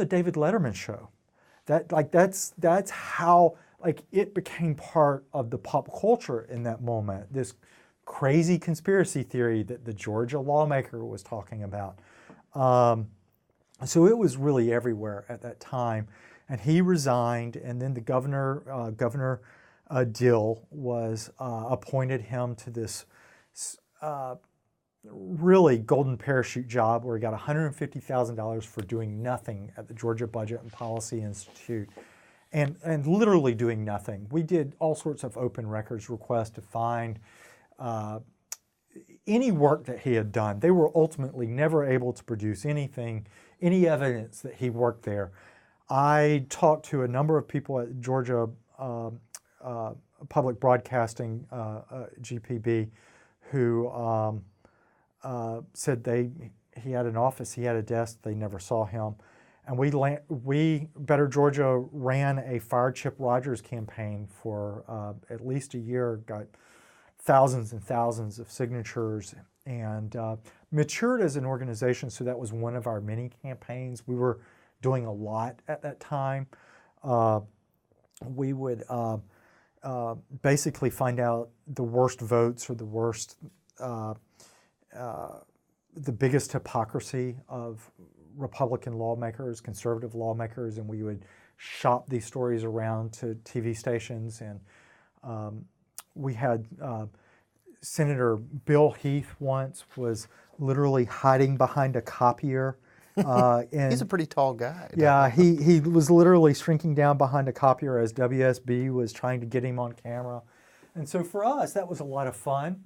David Letterman show. That's how it became part of the pop culture in that moment. This crazy conspiracy theory that the Georgia lawmaker was talking about. So it was really everywhere at that time. And he resigned, and then the Governor Dill appointed him to this really golden parachute job where he got $150,000 for doing nothing at the Georgia Budget and Policy Institute. And literally doing nothing. We did all sorts of open records requests to find any work that he had done. They were ultimately never able to produce anything, any evidence that he worked there. I talked to a number of people at Georgia Public Broadcasting, GPB, who said he had an office, he had a desk, they never saw him. And we Better Georgia ran a Fire Chip Rogers campaign for at least a year, got thousands and thousands of signatures, and matured as an organization. So that was one of our many campaigns. We were doing a lot at that time. We would basically find out the worst votes or the worst, the biggest hypocrisy of Republican lawmakers, conservative lawmakers, and we would shop these stories around to TV stations. And we had Senator Bill Heath once was literally hiding behind a copier. He's a pretty tall guy. Yeah, he was literally shrinking down behind a copier as WSB was trying to get him on camera. And so for us, that was a lot of fun.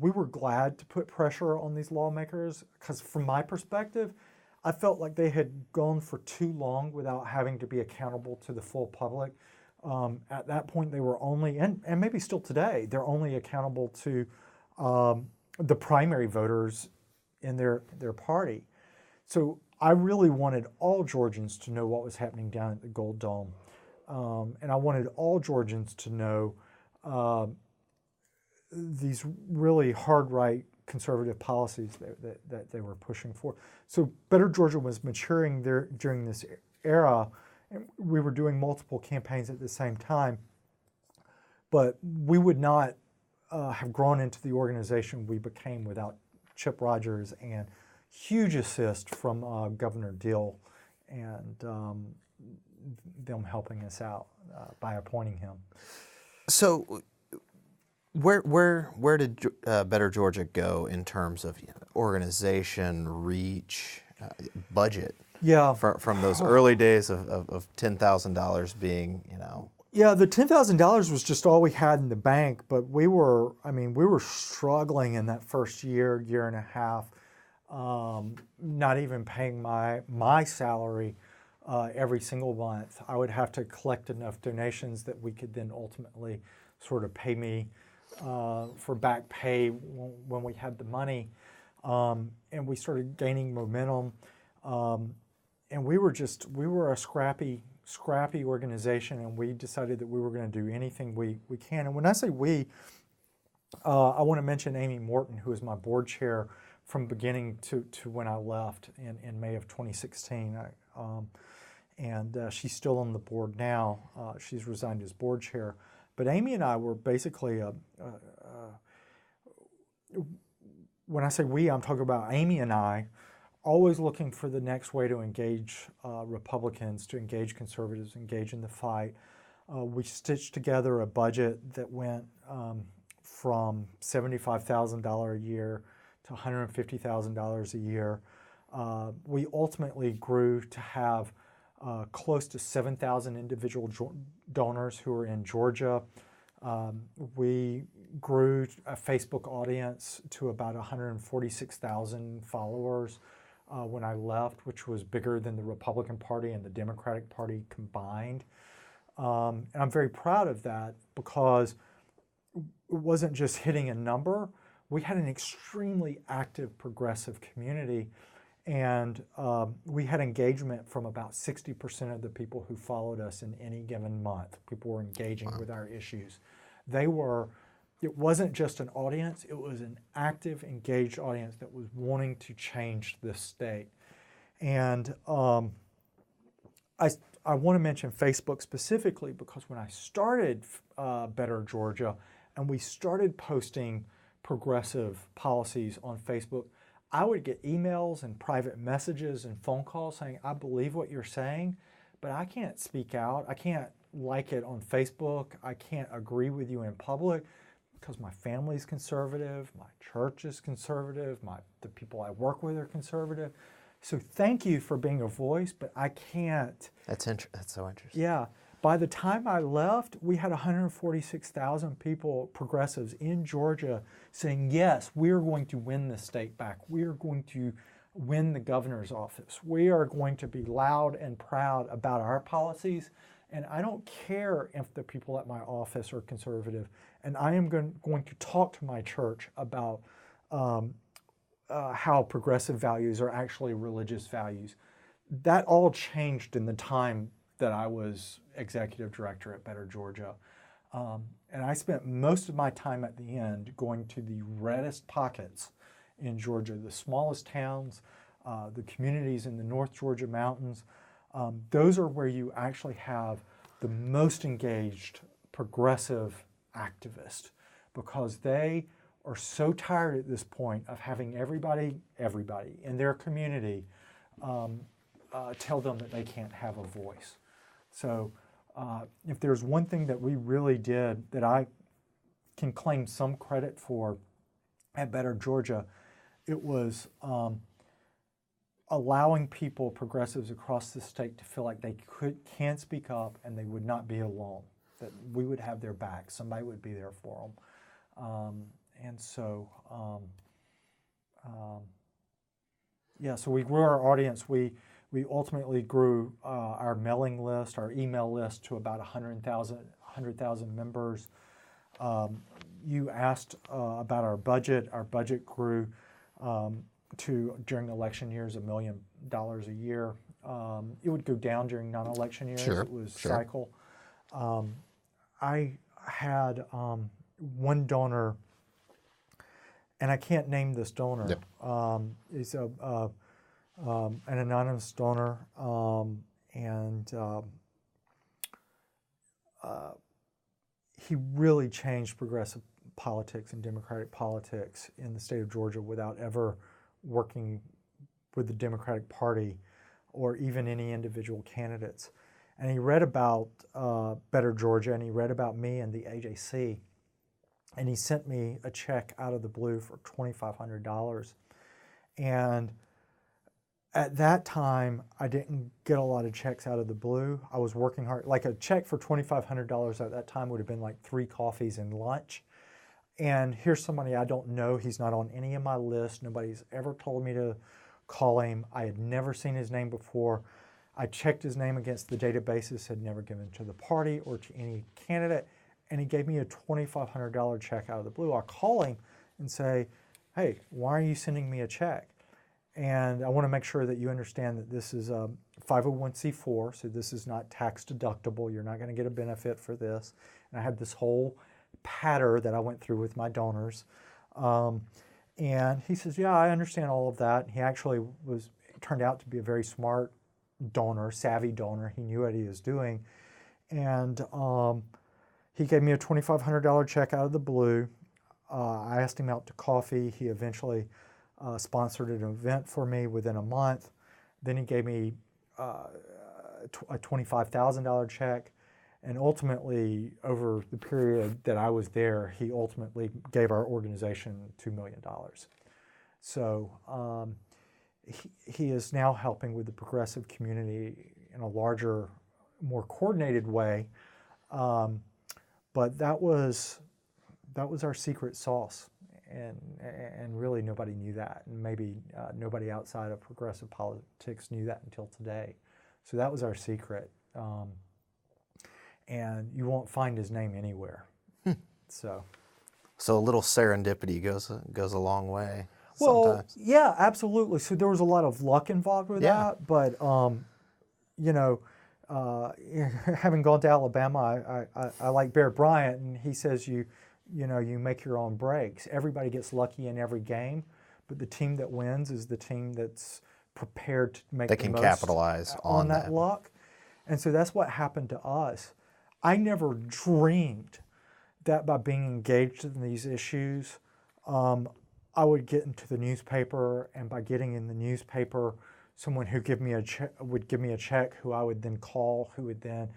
We were glad to put pressure on these lawmakers because from my perspective, I felt like they had gone for too long without having to be accountable to the full public. At that point, they were only, and maybe still today, they're only accountable to the primary voters in their party. So I really wanted all Georgians to know what was happening down at the Gold Dome. And I wanted all Georgians to know these really hard-right conservative policies that they were pushing for. So Better Georgia was maturing there during this era, and we were doing multiple campaigns at the same time. But we would not have grown into the organization we became without Chip Rogers and huge assist from Governor Dill and them helping us out by appointing him. So where did Better Georgia go in terms of organization, reach, budget? Yeah, from those early days of $10,000 being, Yeah, the $10,000 was just all we had in the bank, but we were struggling in that first year and a half, not even paying my salary every single month. I would have to collect enough donations that we could then ultimately sort of pay me for back pay when we had the money, and we started gaining momentum, and we were a scrappy organization, and we decided that we were going to do anything we can. And when I say we, I want to mention Amy Morton, who is my board chair from beginning to when I left in May of 2016. She's still on the board now. She's resigned as board chair. But Amy and I were basically, when I say we, I'm talking about Amy and I, always looking for the next way to engage Republicans, to engage conservatives, engage in the fight. We stitched together a budget that went from $75,000 a year to $150,000 a year. We ultimately grew to have close to 7,000 individual donors who are in Georgia. We grew a Facebook audience to about 146,000 followers when I left, which was bigger than the Republican Party and the Democratic Party combined. And I'm very proud of that because it wasn't just hitting a number. We had an extremely active progressive community, and we had engagement from about 60% of the people who followed us in any given month. People were engaging with our issues. It wasn't just an audience, it was an active, engaged audience that was wanting to change this state. And I want to mention Facebook specifically because when I started Better Georgia and we started posting progressive policies on Facebook, I would get emails and private messages and phone calls saying, I believe what you're saying, but I can't speak out. I can't like it on Facebook. I can't agree with you in public because my family's conservative, my church is conservative, the people I work with are conservative. So thank you for being a voice, but I can't. That's so interesting. Yeah. By the time I left, we had 146,000 people, progressives in Georgia, saying, yes, we're going to win the state back. We are going to win the governor's office. We are going to be loud and proud about our policies. And I don't care if the people at my office are conservative. And I am going to talk to my church about how progressive values are actually religious values. That all changed in the time that I was executive director at Better Georgia. And I spent most of my time at the end going to the reddest pockets in Georgia, the smallest towns, the communities in the North Georgia mountains. Those are where you actually have the most engaged progressive activists because they are so tired at this point of having everybody in their community tell them that they can't have a voice. So if there's one thing that we really did that I can claim some credit for at Better Georgia, it was allowing people, progressives across the state, to feel like they can speak up and they would not be alone, that we would have their back, somebody would be there for them. So we grew our audience. We ultimately grew our mailing list, our email list, to about 100,000 members. You asked about our budget. Our budget grew to, during election years, $1 million a year. It would go down during non-election years. Sure, it was sure. cycle. I had one donor, and I can't name this donor. Yep. He's an anonymous donor, he really changed progressive politics and Democratic politics in the state of Georgia without ever working with the Democratic Party or even any individual candidates. And he read about Better Georgia, and he read about me and the AJC, and he sent me a check out of the blue for $2,500. And at that time, I didn't get a lot of checks out of the blue. I was working hard. Like a check for $2,500 at that time would have been like 3 coffees and lunch. And here's somebody I don't know. He's not on any of my list. Nobody's ever told me to call him. I had never seen his name before. I checked his name against the databases, had never given to the party or to any candidate, and he gave me a $2,500 check out of the blue. I call him and say, hey, why are you sending me a check? And I want to make sure that you understand that this is a 501c4, so this is not tax deductible. You're not going to get a benefit for this. And I had this whole patter that I went through with my donors. And he says, yeah, I understand all of that. He actually turned out to be a very smart donor, savvy donor. He knew what he was doing. And he gave me a $2,500 check out of the blue. I asked him out to coffee. He eventually sponsored an event for me within a month. Then he gave me a $25,000 check. And ultimately, over the period that I was there, he ultimately gave our organization $2 million. So he is now helping with the progressive community in a larger, more coordinated way. But that was our secret sauce, and really nobody knew that, and maybe nobody outside of progressive politics knew that until today. So that was our secret. And you won't find his name anywhere. So a little serendipity goes a long way. Well, sometimes. Yeah, absolutely. So there was a lot of luck involved with that, but having gone to Alabama, I like Bear Bryant, and he says you make your own breaks. Everybody gets lucky in every game, but the team that wins is the team that's prepared to make they the can most capitalize on that luck. And so that's what happened to us. I never dreamed that by being engaged in these issues, I would get into the newspaper, and by getting in the newspaper, someone who would give me a check, who I would then call, who would then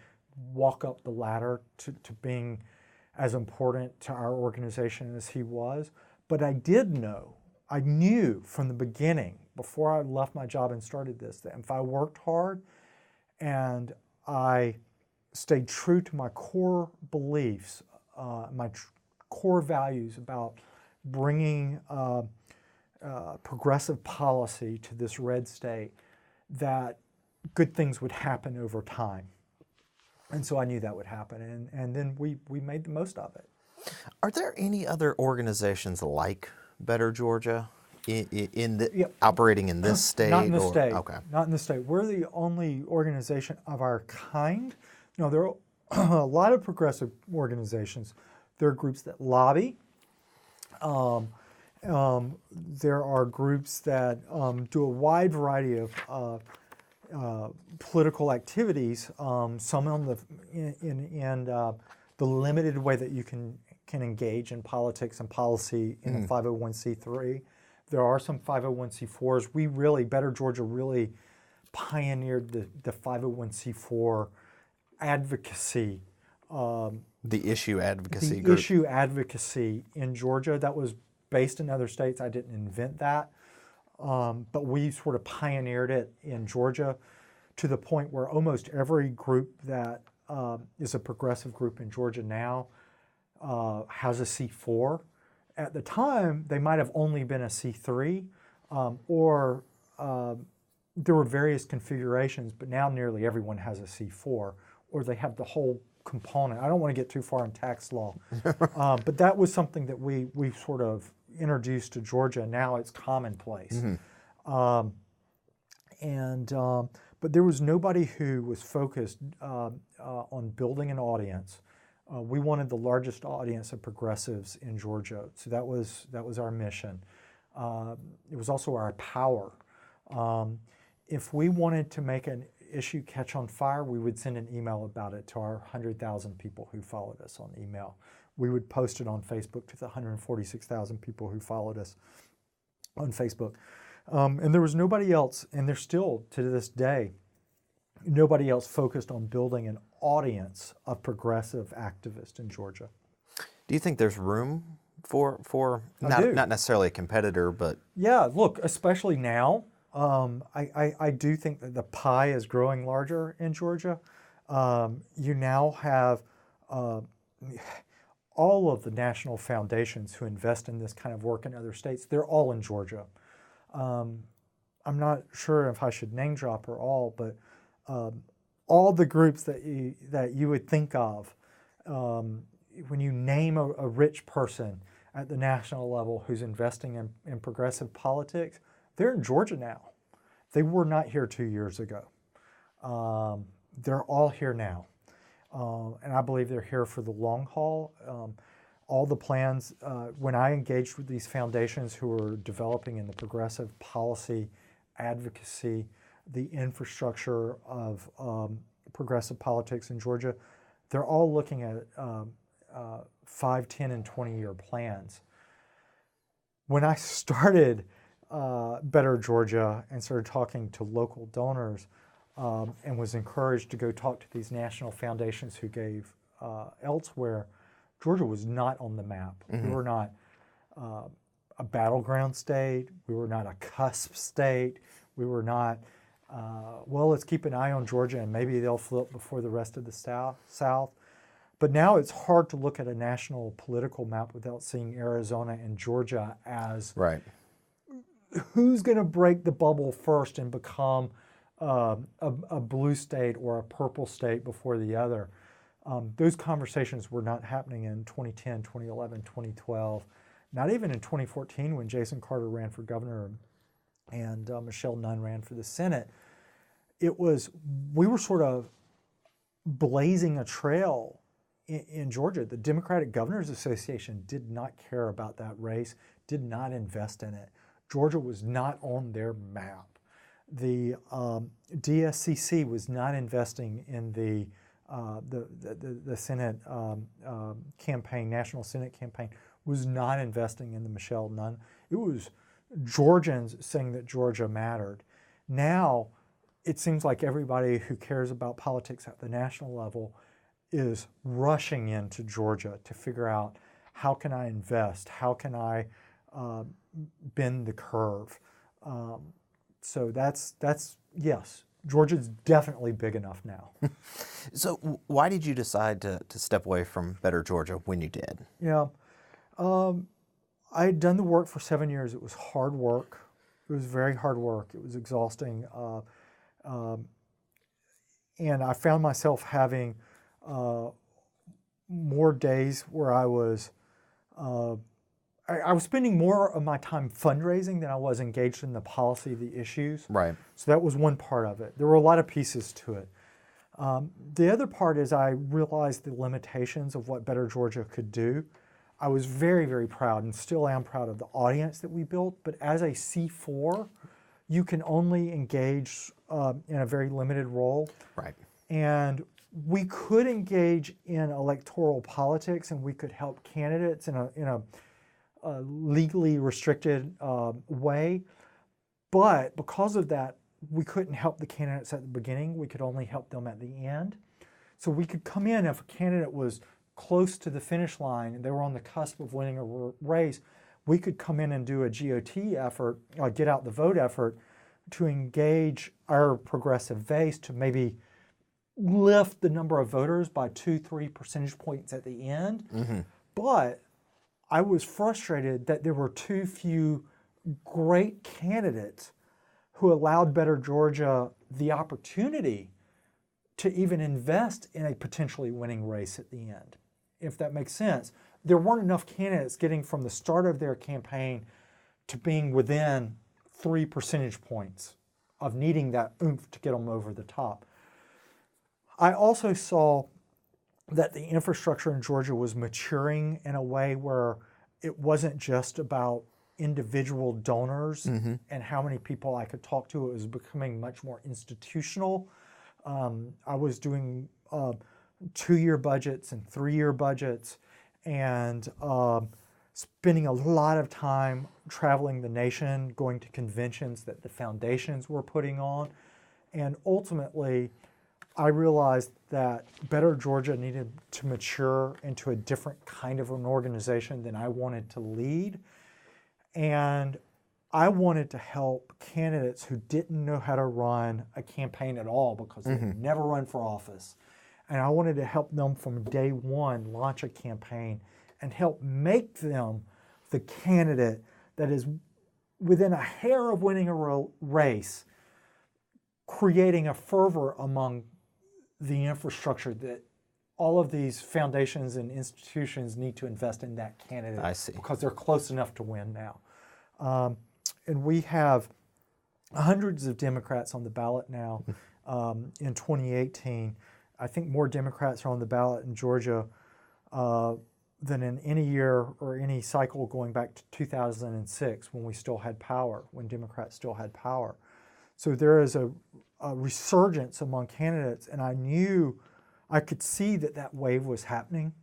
walk up the ladder to being as important to our organization as he was. But I knew from the beginning, before I left my job and started this, that if I worked hard and I stayed true to my core beliefs, my core values about bringing progressive policy to this red state, that good things would happen over time. And so I knew that would happen, and then we made the most of it. Are there any other organizations like Better Georgia operating in this state? Not in the state. Okay. Not in the state. We're the only organization of our kind. There are a lot of progressive organizations. There are groups that lobby. There are groups that do a wide variety of political activities. Some in the limited way that you can engage in politics and policy in a 501c3. There are some 501c4s. Better Georgia really pioneered the 501c4 advocacy. The issue advocacy the group. issue advocacy in Georgia. That was based in other states. I didn't invent that. But we sort of pioneered it in Georgia to the point where almost every group that is a progressive group in Georgia now has a C4. At the time, they might have only been a C3, or there were various configurations, but now nearly everyone has a C4, or they have the whole component. I don't want to get too far in tax law, but that was something that we sort of introduced to Georgia, and now it's commonplace. But there was nobody who was focused on building an audience. We wanted the largest audience of progressives in Georgia, so that was our mission. It was also our power. If we wanted to make an issue catch on fire, we would send an email about it to our 100,000 people who followed us on email. We would post it on Facebook to the 146,000 people who followed us on Facebook. And there was nobody else, and there's still, to this day, nobody else focused on building an audience of progressive activists in Georgia. Do you think there's room for not necessarily a competitor, but... Yeah, look, especially now, I do think that the pie is growing larger in Georgia. You now have all of the national foundations who invest in this kind of work in other states. They're all in Georgia. I'm not sure if I should name drop or all, but all the groups that you would think of when you name a rich person at the national level who's investing in progressive politics, they're in Georgia now. They were not here 2 years ago. They're all here now. And I believe they're here for the long haul. all the plans. When I engaged with these foundations who were developing in the progressive policy, advocacy, the infrastructure of progressive politics in Georgia, they're all looking at 5, 10, and 20-year plans. When I started Better Georgia and started talking to local donors and was encouraged to go talk to these national foundations who gave elsewhere, Georgia was not on the map. We were not a battleground state. We were not a cusp state. We were not, well, let's keep an eye on Georgia and maybe they'll flip before the rest of the South. But now it's hard to look at a national political map without seeing Arizona and Georgia as who's going to break the bubble first and become a blue state or a purple state before the other. Those conversations were not happening in 2010, 2011, 2012, not even in 2014 when Jason Carter ran for governor and Michelle Nunn ran for the Senate. We were sort of blazing a trail in Georgia. The Democratic Governors Association did not care about that race, did not invest in it. Georgia was not on their map. The DSCC was not investing in the Senate campaign, National Senate campaign, was not investing in the Michelle Nunn. It was Georgians saying that Georgia mattered. Now, it seems like everybody who cares about politics at the national level is rushing into Georgia to figure out how can I invest, how can I bend the curve. So that's yes, Georgia's definitely big enough now. So why did you decide to step away from Better Georgia when you did? Yeah, I had done the work for 7 years. It was hard work. It was very hard work. It was exhausting. And I found myself having more days where I was spending more of my time fundraising than I was engaged in the policy of the issues. Right. So that was one part of it. There were a lot of pieces to it. The other part is I realized the limitations of what Better Georgia could do. I was very, very proud and still am proud of the audience that we built, but as a C4, you can only engage in a very limited role. Right. And we could engage in electoral politics and we could help candidates in a legally restricted way, but because of that, we couldn't help the candidates at the beginning. We could only help them at the end. So we could come in if a candidate was close to the finish line and they were on the cusp of winning a race, we could come in and do a GOT effort, a get out the vote effort, to engage our progressive base to maybe lift the number of voters by 2-3 percentage points at the end. Mm-hmm. But I was frustrated that there were too few great candidates who allowed Better Georgia the opportunity to even invest in a potentially winning race at the end, if that makes sense. There weren't enough candidates getting from the start of their campaign to being within 3 percentage points of needing that oomph to get them over the top. I also saw that the infrastructure in Georgia was maturing in a way where it wasn't just about individual donors and how many people I could talk to. It was becoming much more institutional. I was doing 2-year budgets and 3-year budgets and spending a lot of time traveling the nation, going to conventions that the foundations were putting on. And ultimately, I realized that Better Georgia needed to mature into a different kind of an organization than I wanted to lead. And I wanted to help candidates who didn't know how to run a campaign at all because they'd never run for office. And I wanted to help them from day one launch a campaign and help make them the candidate that is within a hair of winning a race, creating a fervor among the infrastructure that all of these foundations and institutions need to invest in that candidate. I see. Because they're close enough to win now. And we have hundreds of Democrats on the ballot now in 2018. I think more Democrats are on the ballot in Georgia than in any year or any cycle going back to 2006 when we still had power, when Democrats still had power. So there is a resurgence among candidates, and I could see that wave was happening.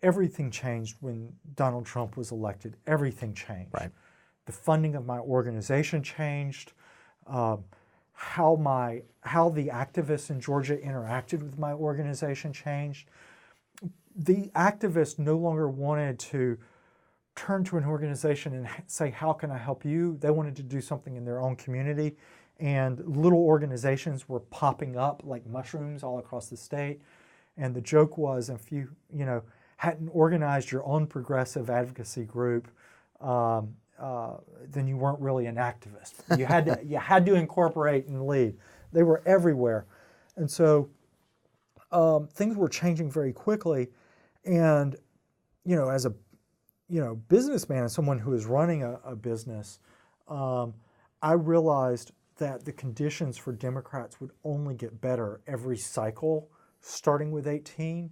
Everything changed when Donald Trump was elected. Everything changed. Right. The funding of my organization changed. How the activists in Georgia interacted with my organization changed. The activists no longer wanted to turn to an organization and say, how can I help you? They wanted to do something in their own community. And little organizations were popping up like mushrooms all across the state. And the joke was, if you hadn't organized your own progressive advocacy group, then you weren't really an activist. You had to incorporate and lead. They were everywhere. And so things were changing very quickly. And, as a, businessman and someone who is running a business, I realized that the conditions for Democrats would only get better every cycle, starting with 18.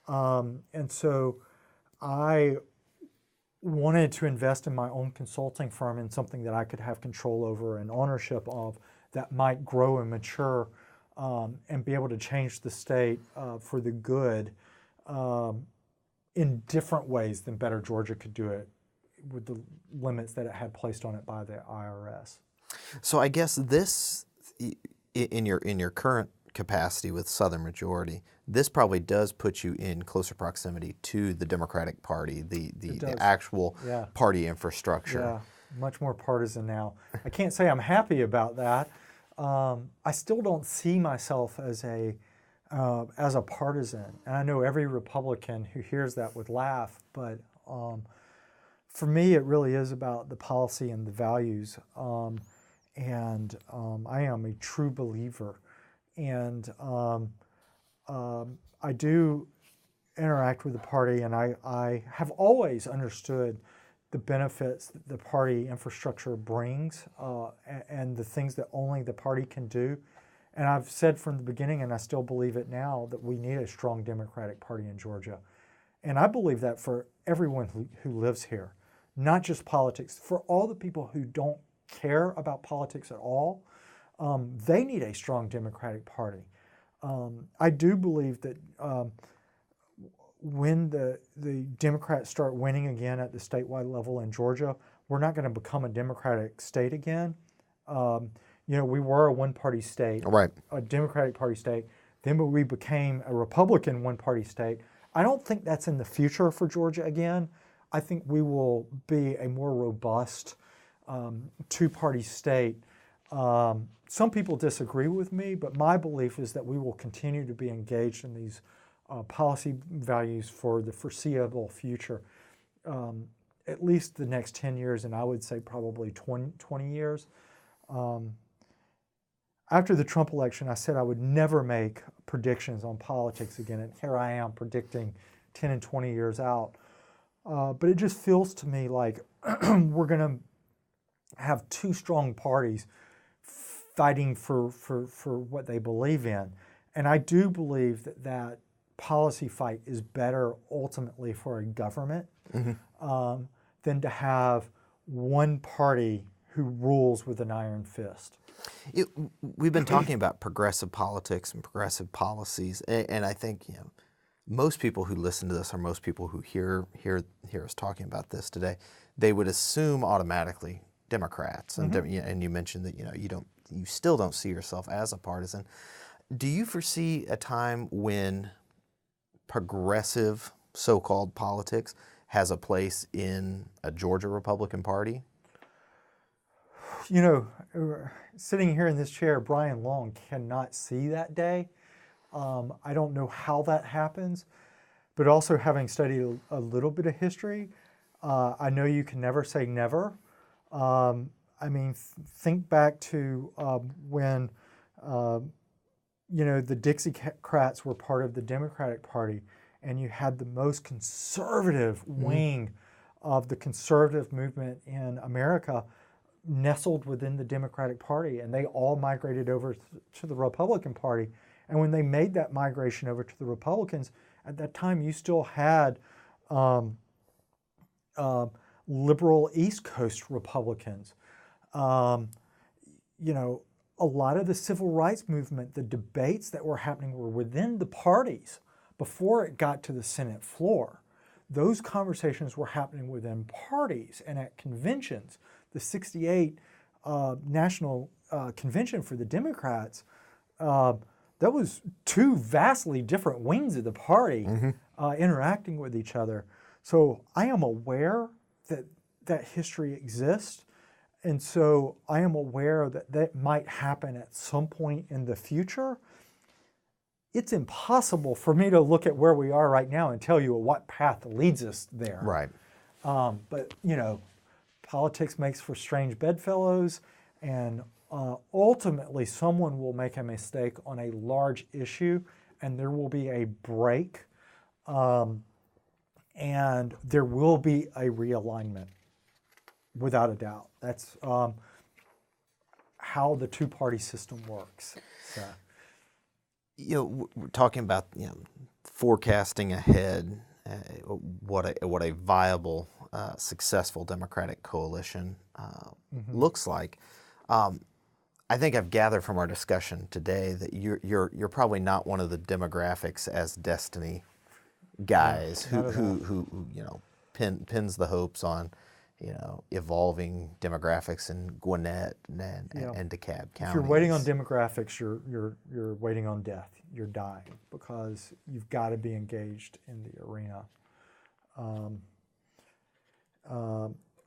And so I wanted to invest in my own consulting firm in something that I could have control over and ownership of that might grow and mature and be able to change the state for the good in different ways than Better Georgia could do it with the limits that it had placed on it by the IRS. So I guess this, in your current capacity with Southern Majority, this probably does put you in closer proximity to the Democratic Party, the actual party infrastructure. Yeah, much more partisan now. I can't say I'm happy about that. I still don't see myself as a partisan, and I know every Republican who hears that would laugh, but for me it really is about the policy and the values, and I am a true believer, and I do interact with the party, and I have always understood the benefits that the party infrastructure brings and the things that only the party can do. And I've said from the beginning, and I still believe it now, that we need a strong Democratic Party in Georgia. And I believe that for everyone who lives here, not just politics. For all the people who don't care about politics at all, they need a strong Democratic Party. I do believe that when the Democrats start winning again at the statewide level in Georgia, we're not going to become a Democratic state again. We were a one-party state, right, a Democratic Party state. Then we became a Republican one-party state. I don't think that's in the future for Georgia again. I think we will be a more robust two-party state. Some people disagree with me, but my belief is that we will continue to be engaged in these policy values for the foreseeable future, at least the next 10 years, and I would say probably 20 years. After the Trump election, I said I would never make predictions on politics again, and here I am predicting 10 and 20 years out. But it just feels to me like we're going to have two strong parties fighting for what they believe in. And I do believe that policy fight is better ultimately for a government than to have one party who rules with an iron fist. We've been talking about progressive politics and progressive policies, and I think most people who listen to this, or most people who hear us talking about this today, they would assume automatically Democrats. And you mentioned that you still don't see yourself as a partisan. Do you foresee a time when progressive so-called politics has a place in a Georgia Republican Party? Sitting here in this chair, Bryan Long cannot see that day. I don't know how that happens, but also having studied a little bit of history, I know you can never say never. Think back to when the Dixiecrats were part of the Democratic Party, and you had the most conservative wing of the conservative movement in America nestled within the Democratic Party, and they all migrated over to the Republican Party. And when they made that migration over to the Republicans, at that time you still had liberal East Coast Republicans. You know, a lot of the civil rights movement, the debates that were happening were within the parties before it got to the Senate floor. Those conversations were happening within parties and at conventions. The 68 National Convention for the Democrats, that was two vastly different wings of the party interacting with each other. So I am aware that that history exists. And so I am aware that that might happen at some point in the future. It's impossible for me to look at where we are right now and tell you what path leads us there. Right. But, you know, politics makes for strange bedfellows, and ultimately someone will make a mistake on a large issue, and there will be a break, and there will be a realignment, without a doubt. That's how the two-party system works. So. You know, we're talking about, you know, forecasting ahead, what a viable, successful Democratic coalition looks like. I think I've gathered from our discussion today that you're probably not one of the demographics as destiny guys who you know pins the hopes on, you know, evolving demographics in Gwinnett and DeKalb counties. If you're waiting on demographics, you're waiting on death. You're dying because you've got to be engaged in the arena.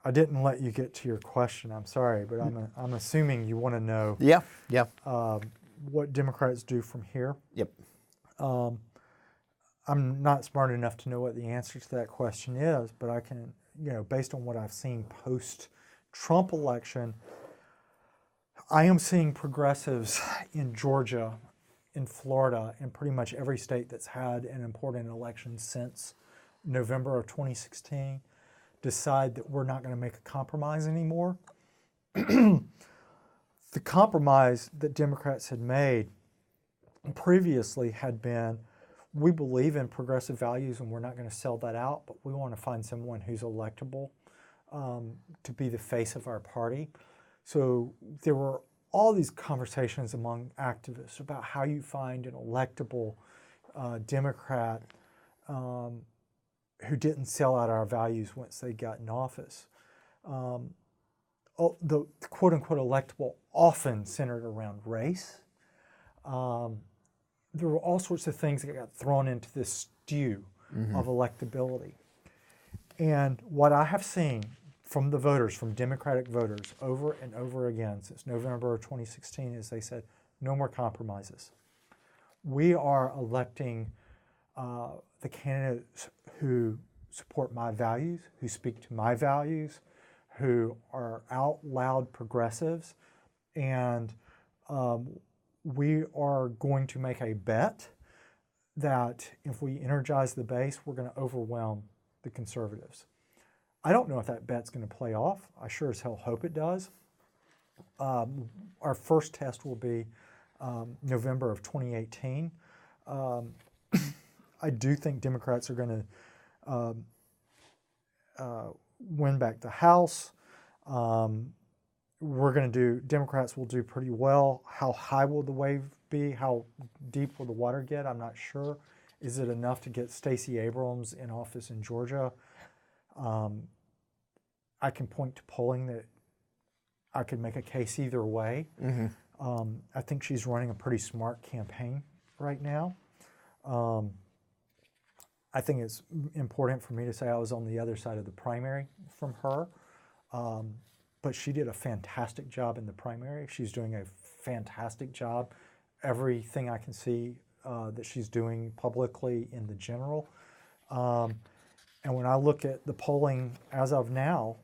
I didn't let you get to your question. I'm sorry, but I'm assuming you want to know. Yeah. What Democrats do from here. Yep. I'm not smart enough to know what the answer to that question is, but I can, you know, based on what I've seen post-Trump election, I am seeing progressives in Georgia, in Florida, in pretty much every state that's had an important election since November of 2016, decide that we're not going to make a compromise anymore. The compromise that Democrats had made previously had been, we believe in progressive values and we're not going to sell that out, but we want to find someone who's electable to be the face of our party. So there were all these conversations among activists about how you find an electable Democrat who didn't sell out our values once they got in office. The quote-unquote electable often centered around race. There were all sorts of things that got thrown into this stew of electability. And what I have seen from the voters, from Democratic voters, over and over again since November of 2016 is they said, no more compromises. We are electing the candidates who support my values, who speak to my values, who are out loud progressives, and we are going to make a bet that if we energize the base, we're going to overwhelm the conservatives. I don't know if that bet's going to play off. I sure as hell hope it does. Our first test will be November of 2018. I do think Democrats are going to win back the House. Democrats will do pretty well. How high will the wave be? How deep will the water get? I'm not sure. Is it enough to get Stacey Abrams in office in Georgia? I can point to polling that I could make a case either way. I think she's running a pretty smart campaign right now. I think it's important for me to say I was on the other side of the primary from her. But she did a fantastic job in the primary. She's doing a fantastic job. Everything I can see that she's doing publicly in the general. And when I look at the polling as of now,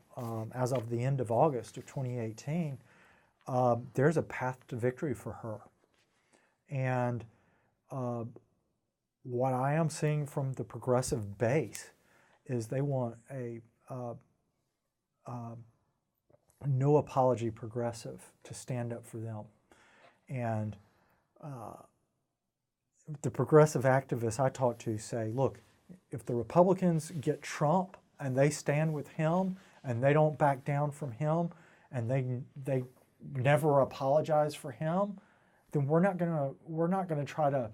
as of the end of August of 2018, there's a path to victory for her. And what I am seeing from the progressive base is they want a no apology progressive to stand up for them. And the progressive activists I talk to say, look, if the Republicans get Trump and they stand with him and they don't back down from him and they never apologize for him, then we're not gonna try to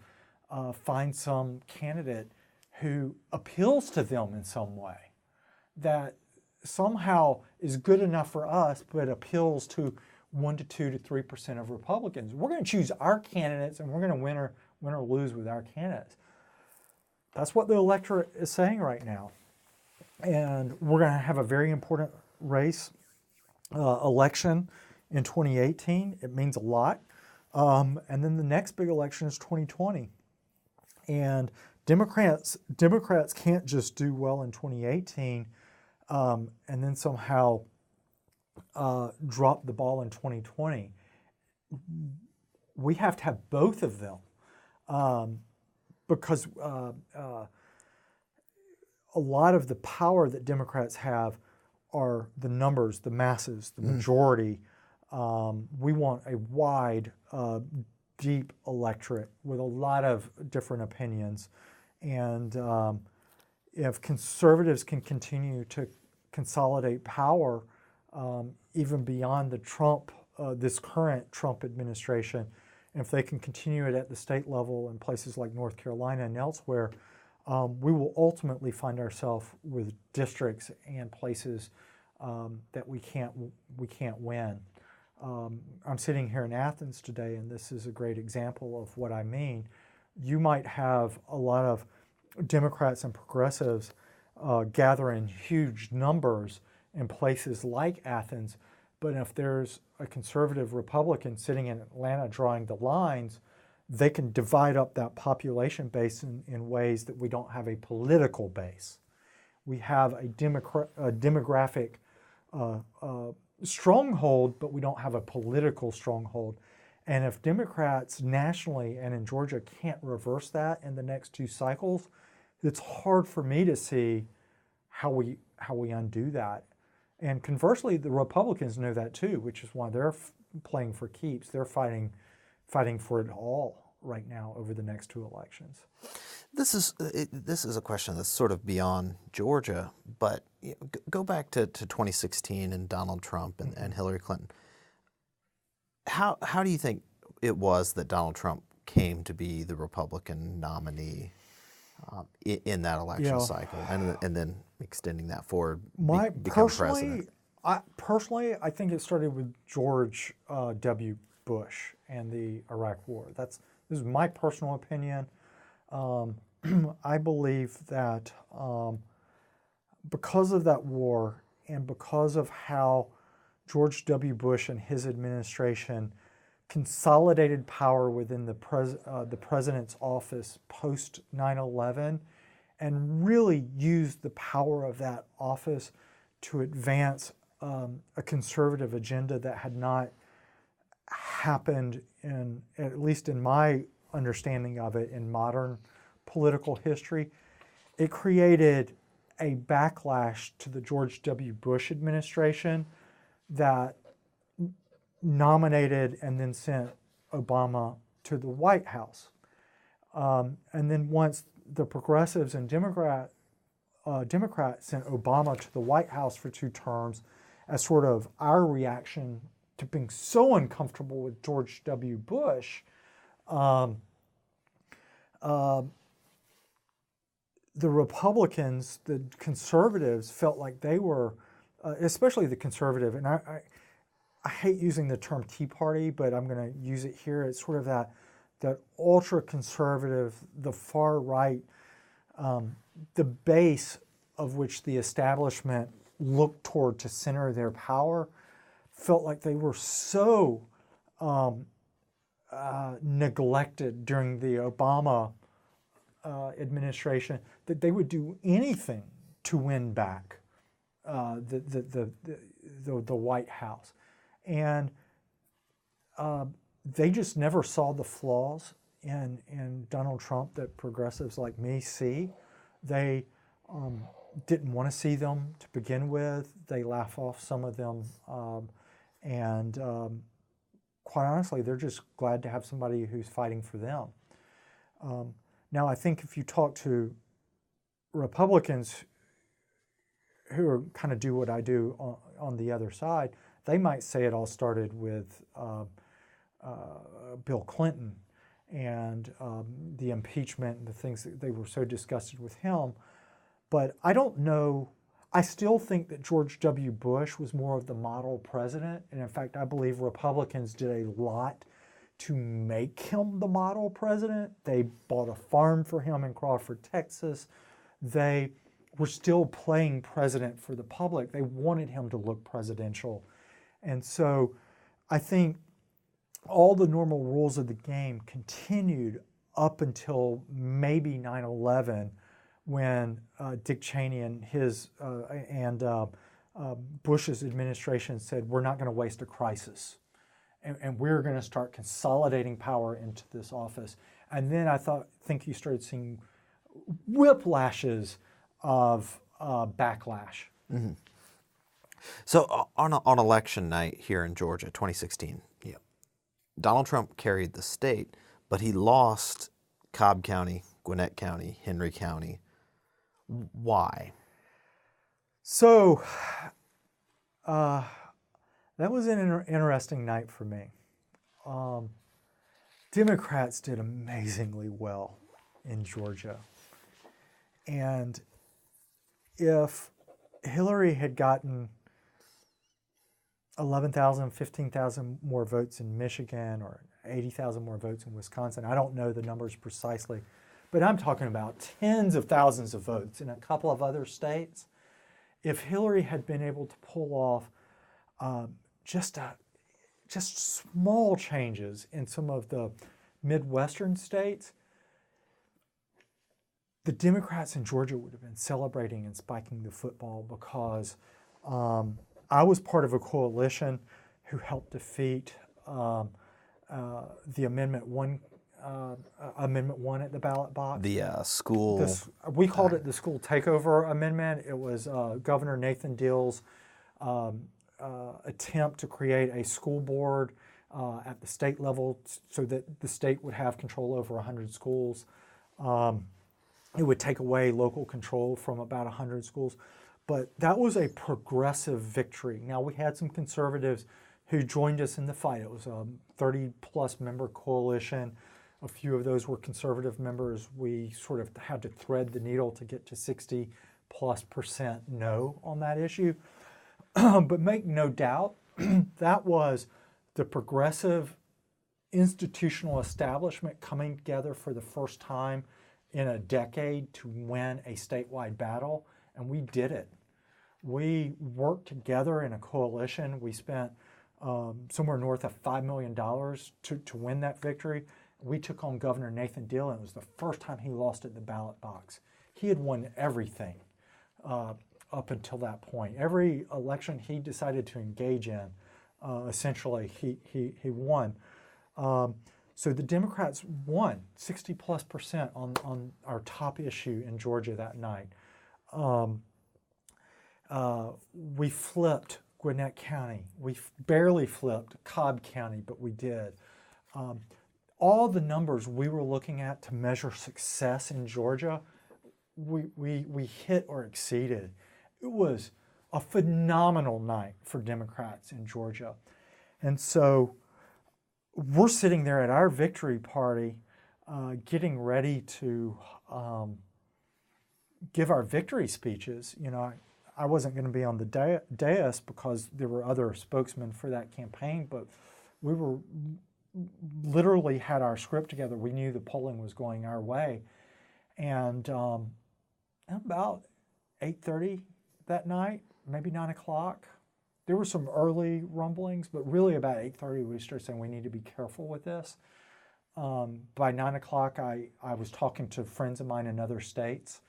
find some candidate who appeals to them in some way, that somehow is good enough for us but appeals to 1 to 2 to 3% of Republicans. We're going to choose our candidates and we're going to win or lose with our candidates. That's what the electorate is saying right now. And we're going to have a very important race, election in 2018. It means a lot. And then the next big election is 2020. And Democrats can't just do well in 2018 and then somehow drop the ball in 2020. We have to have both of them because a lot of the power that Democrats have are the numbers, the masses, the majority. We want a wide, deep electorate with a lot of different opinions. And if conservatives can continue to consolidate power, even beyond the Trump, this current Trump administration, and if they can continue it at the state level in places like North Carolina and elsewhere, we will ultimately find ourselves with districts and places that we can't win. I'm sitting here in Athens today, and this is a great example of what I mean. You might have a lot of Democrats and progressives gather in huge numbers in places like Athens, but if there's a conservative Republican sitting in Atlanta drawing the lines, they can divide up that population base in ways that we don't have a political base. We have a demographic stronghold, but we don't have a political stronghold. And if Democrats nationally and in Georgia can't reverse that in the next 2 cycles, it's hard for me to see how we undo that. And conversely, the Republicans know that too, which is why they're playing for keeps. They're fighting for it all right now over the next 2 elections. This is a question that's sort of beyond Georgia, but go back to 2016 and Donald Trump and Hillary Clinton. How do you think it was that Donald Trump came to be the Republican nominee in that election cycle, and then extending that forward, become president? Personally, I think it started with George W. Bush and the Iraq War. This is my personal opinion. I believe that because of that war and because of how George W. Bush and his administration consolidated power within the president's office post 9/11 and really used the power of that office to advance a conservative agenda that had not happened at least in my understanding of it, in modern political history. It created a backlash to the George W. Bush administration that nominated and then sent Obama to the White House. And then once the progressives and Democrats sent Obama to the White House for 2 terms as sort of our reaction to being so uncomfortable with George W. Bush, the Republicans, the conservatives, felt like they were, especially the conservative, and I hate using the term Tea Party, but I'm going to use it here. It's sort of that ultra-conservative, the far right, the base of which the establishment looked toward to center their power, felt like they were so neglected during the Obama administration that they would do anything to win back the White House. And they just never saw the flaws in Donald Trump that progressives like me see. They didn't want to see them to begin with. They laugh off some of them. And quite honestly, they're just glad to have somebody who's fighting for them. Now, I think if you talk to Republicans who are kind of do what I do on the other side, they might say it all started with Bill Clinton and the impeachment and the things that they were so disgusted with him. But I don't know. I still think that George W. Bush was more of the model president. And in fact, I believe Republicans did a lot to make him the model president. They bought a farm for him in Crawford, Texas. They were still playing president for the public. They wanted him to look presidential. And so I think all the normal rules of the game continued up until maybe 9/11, when Dick Cheney and Bush's administration said, we're not going to waste a crisis, and we're going to start consolidating power into this office. And then I think you started seeing whiplashes of backlash. Mm-hmm. So on election night here in Georgia, 2016, Donald Trump carried the state, but he lost Cobb County, Gwinnett County, Henry County. Why? So that was an interesting night for me. Democrats did amazingly well in Georgia. And if Hillary had gotten 11,000, 15,000 more votes in Michigan or 80,000 more votes in Wisconsin, I don't know the numbers precisely, but I'm talking about tens of thousands of votes in a couple of other states. If Hillary had been able to pull off just small changes in some of the Midwestern states, the Democrats in Georgia would have been celebrating and spiking the football, because I was part of a coalition who helped defeat the Amendment 1 at the ballot box. The school... we called it the school takeover amendment. It was Governor Nathan Deal's attempt to create a school board at the state level so that the state would have control over 100 schools. It would take away local control from about 100 schools. But that was a progressive victory. Now, we had some conservatives who joined us in the fight. It was a 30-plus member coalition. A few of those were conservative members. We sort of had to thread the needle to get to 60+% no on that issue. But make no doubt, that was the progressive institutional establishment coming together for the first time in a decade to win a statewide battle, and we did it. We worked together in a coalition. We spent somewhere north of $5 million to win that victory. We took on Governor Nathan Deal, and it was the first time he lost at the ballot box. He had won everything up until that point. Every election he decided to engage in, essentially, he won. So the Democrats won 60+% on our top issue in Georgia that night. We flipped Gwinnett County. We barely flipped Cobb County, but we did. All the numbers we were looking at to measure success in Georgia, we hit or exceeded. It was a phenomenal night for Democrats in Georgia. And so we're sitting there at our victory party getting ready to give our victory speeches. You know, I wasn't going to be on the dais because there were other spokesmen for that campaign, but we were literally had our script together. We knew the polling was going our way. And about 8:30 that night, maybe 9 o'clock, there were some early rumblings, but really about 8:30 we started saying we need to be careful with this. By 9 o'clock, I was talking to friends of mine in other states,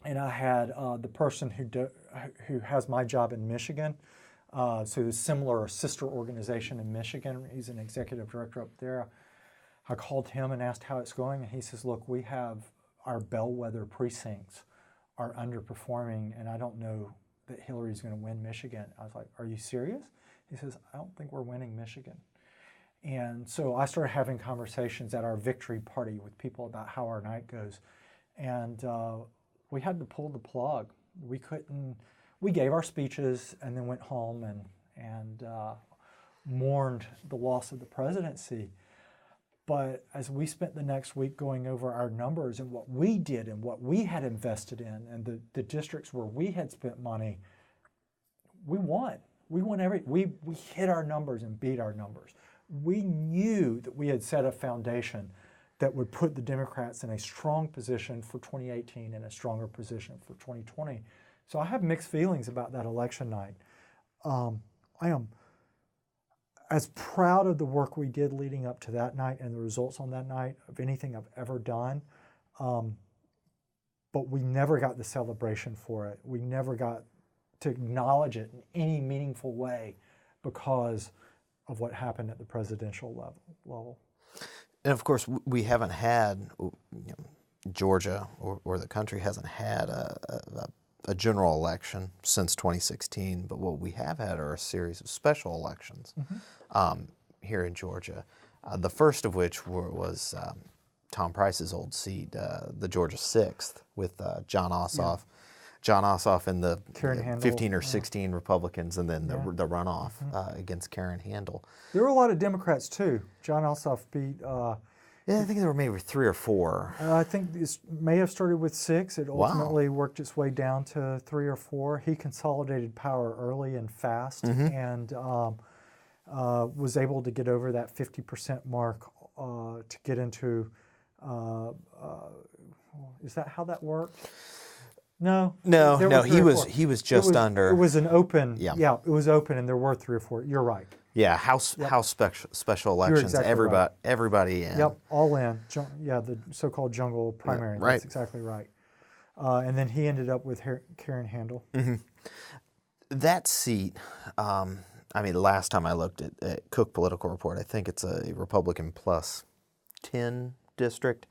and I had the person who has my job in Michigan, so a similar sister organization in Michigan. He's an executive director up there. I called him and asked how it's going, and he says, look, we have our bellwether precincts are underperforming, and I don't know that Hillary's going to win Michigan. I was like, are you serious? He says, I don't think we're winning Michigan. And so I started having conversations at our victory party with people about how our night goes. And we had to pull the plug. We couldn't. We gave our speeches and then went home and mourned the loss of the presidency. But as we spent the next week going over our numbers and what we did and what we had invested in and the districts where we had spent money, we won. We won we hit our numbers and beat our numbers. We knew that we had set a foundation that would put the Democrats in a strong position for 2018 and a stronger position for 2020. So I have mixed feelings about that election night. I am as proud of the work we did leading up to that night and the results on that night of anything I've ever done. But we never got the celebration for it. We never got to acknowledge it in any meaningful way because of what happened at the presidential level. And of course, we haven't had, Georgia or the country hasn't had a general election since 2016, but what we have had are a series of special elections here in Georgia. The first of which was Tom Price's old seat, the Georgia 6th, with John Ossoff. Yeah. John Ossoff and the 15 or 16 Republicans, and then the runoff against Karen Handel. There were a lot of Democrats too. John Ossoff beat. I think there were maybe 3 or 4. I think this may have started with 6. It ultimately worked its way down to 3 or 4. He consolidated power early and fast, and was able to get over that 50% mark to get into. Is that how that worked? No. He was just under. It was an open. Yeah, it was open, and there were 3 or 4. You're right. Yeah, House special elections. Exactly everybody in. Yep, all in. The so-called jungle primary. Right. That's exactly right. And then he ended up with Karen Handel. That seat. Last time I looked at Cook Political Report, I think it's a Republican plus 10 district.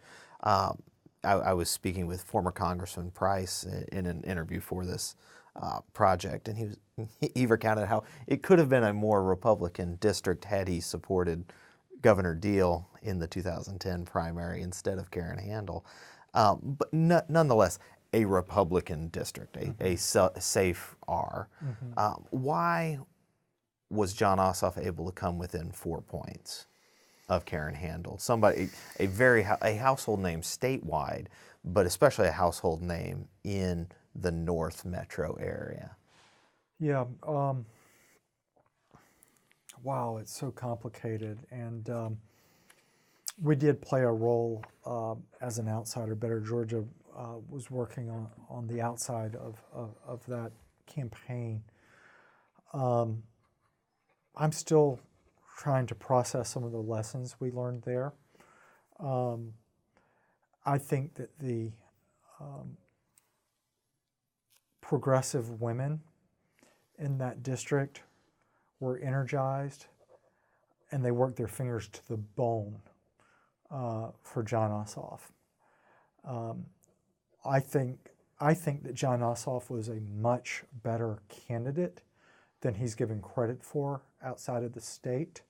I was speaking with former Congressman Price in an interview for this project, and he recounted how it could have been a more Republican district had he supported Governor Deal in the 2010 primary instead of Karen Handel. But nonetheless, a Republican district, a safe R. Why was John Ossoff able to come within 4 points of Karen Handel? Somebody, a household name statewide, but especially a household name in the North Metro area. Yeah. Wow, it's so complicated, and we did play a role as an outsider. Better Georgia was working on the outside of that campaign. I'm still trying to process some of the lessons we learned there. I think that the progressive women in that district were energized, and they worked their fingers to the bone for John Ossoff. I think that John Ossoff was a much better candidate than he's given credit for outside of the state.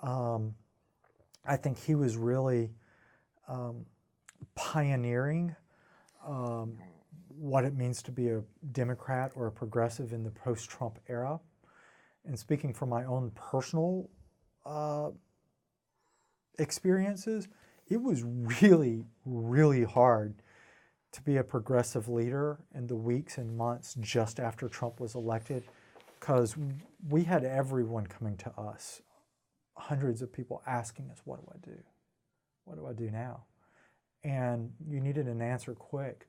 I think he was really pioneering what it means to be a Democrat or a progressive in the post-Trump era. And speaking from my own personal experiences, it was really, really hard to be a progressive leader in the weeks and months just after Trump was elected, because we had everyone coming to us, hundreds of people asking us, what do I do? What do I do now? And you needed an answer quick.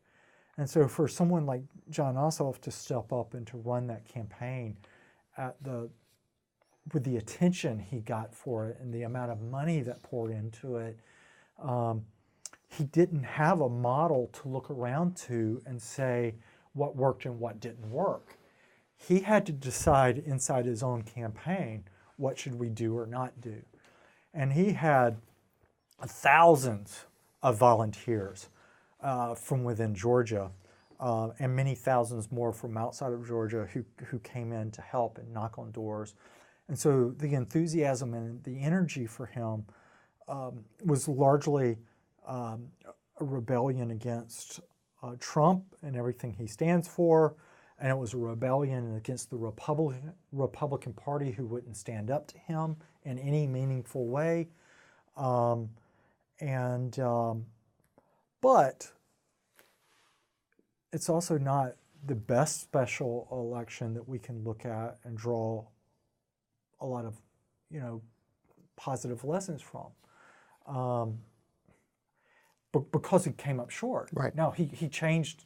And so for someone like John Ossoff to step up and to run that campaign with the attention he got for it and the amount of money that poured into it, he didn't have a model to look around to and say what worked and what didn't work. He had to decide inside his own campaign, what should we do or not do? And he had thousands of volunteers from within Georgia, and many thousands more from outside of Georgia who came in to help and knock on doors. And so the enthusiasm and the energy for him was largely a rebellion against Trump and everything he stands for, and it was a rebellion against the Republican Party who wouldn't stand up to him in any meaningful way. But it's also not the best special election that we can look at and draw a lot of, positive lessons from. But because he came up short. Right. Now, he changed,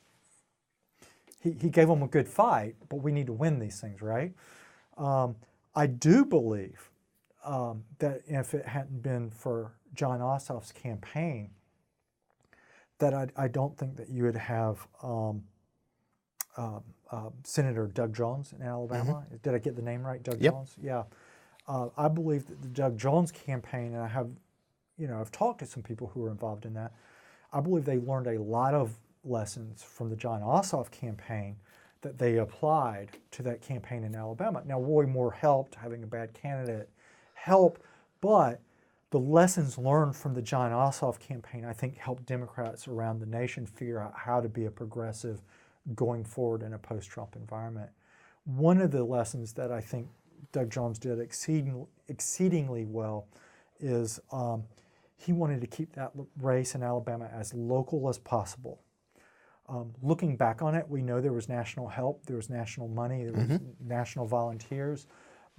he gave them a good fight, but we need to win these things, right? I do believe that if it hadn't been for John Ossoff's campaign, that I don't think that you would have Senator Doug Jones in Alabama. Mm-hmm. Did I get the name right? Doug Jones? Yeah. I believe that the Doug Jones campaign, and I have, I've talked to some people who were involved in that. I believe they learned a lot of lessons from the John Ossoff campaign that they applied to that campaign in Alabama. Now, Roy Moore helped, having a bad candidate helped, but the lessons learned from the John Ossoff campaign, I think, helped Democrats around the nation figure out how to be a progressive going forward in a post-Trump environment. One of the lessons that I think Doug Jones did exceedingly well is he wanted to keep that race in Alabama as local as possible. Looking back on it, we know there was national help, there was national money, there was national volunteers,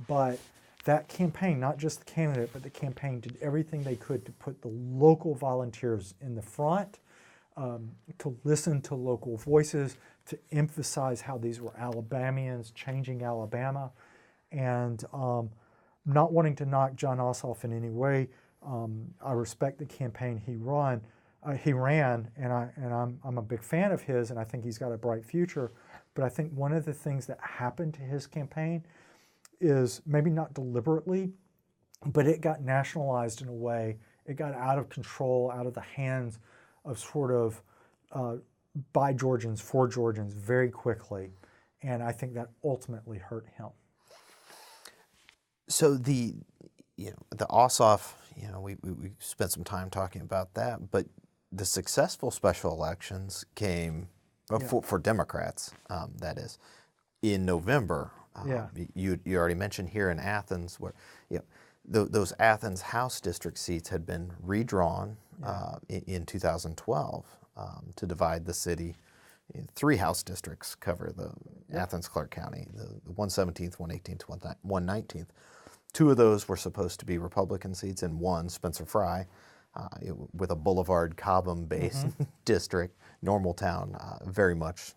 but that campaign, not just the candidate, but the campaign did everything they could to put the local volunteers in the front, to listen to local voices, to emphasize how these were Alabamians changing Alabama, and not wanting to knock John Ossoff in any way. I respect the campaign he ran, and I'm a big fan of his, and I think he's got a bright future. But I think one of the things that happened to his campaign is, maybe not deliberately, but it got nationalized in a way. It got out of control, out of the hands of sort of by Georgians, for Georgians very quickly. And I think that ultimately hurt him. So the Ossoff, we spent some time talking about that, but the successful special elections came for Democrats, that is, in November. You already mentioned here in Athens, where those Athens House district seats had been redrawn in 2012 to divide the city. 3 House districts cover the Athens, Clark County, the 117th, 118th, 119th. 2 of those were supposed to be Republican seats, and 1, Spencer Fry, with a Boulevard Cobham-based district, Normaltown, very much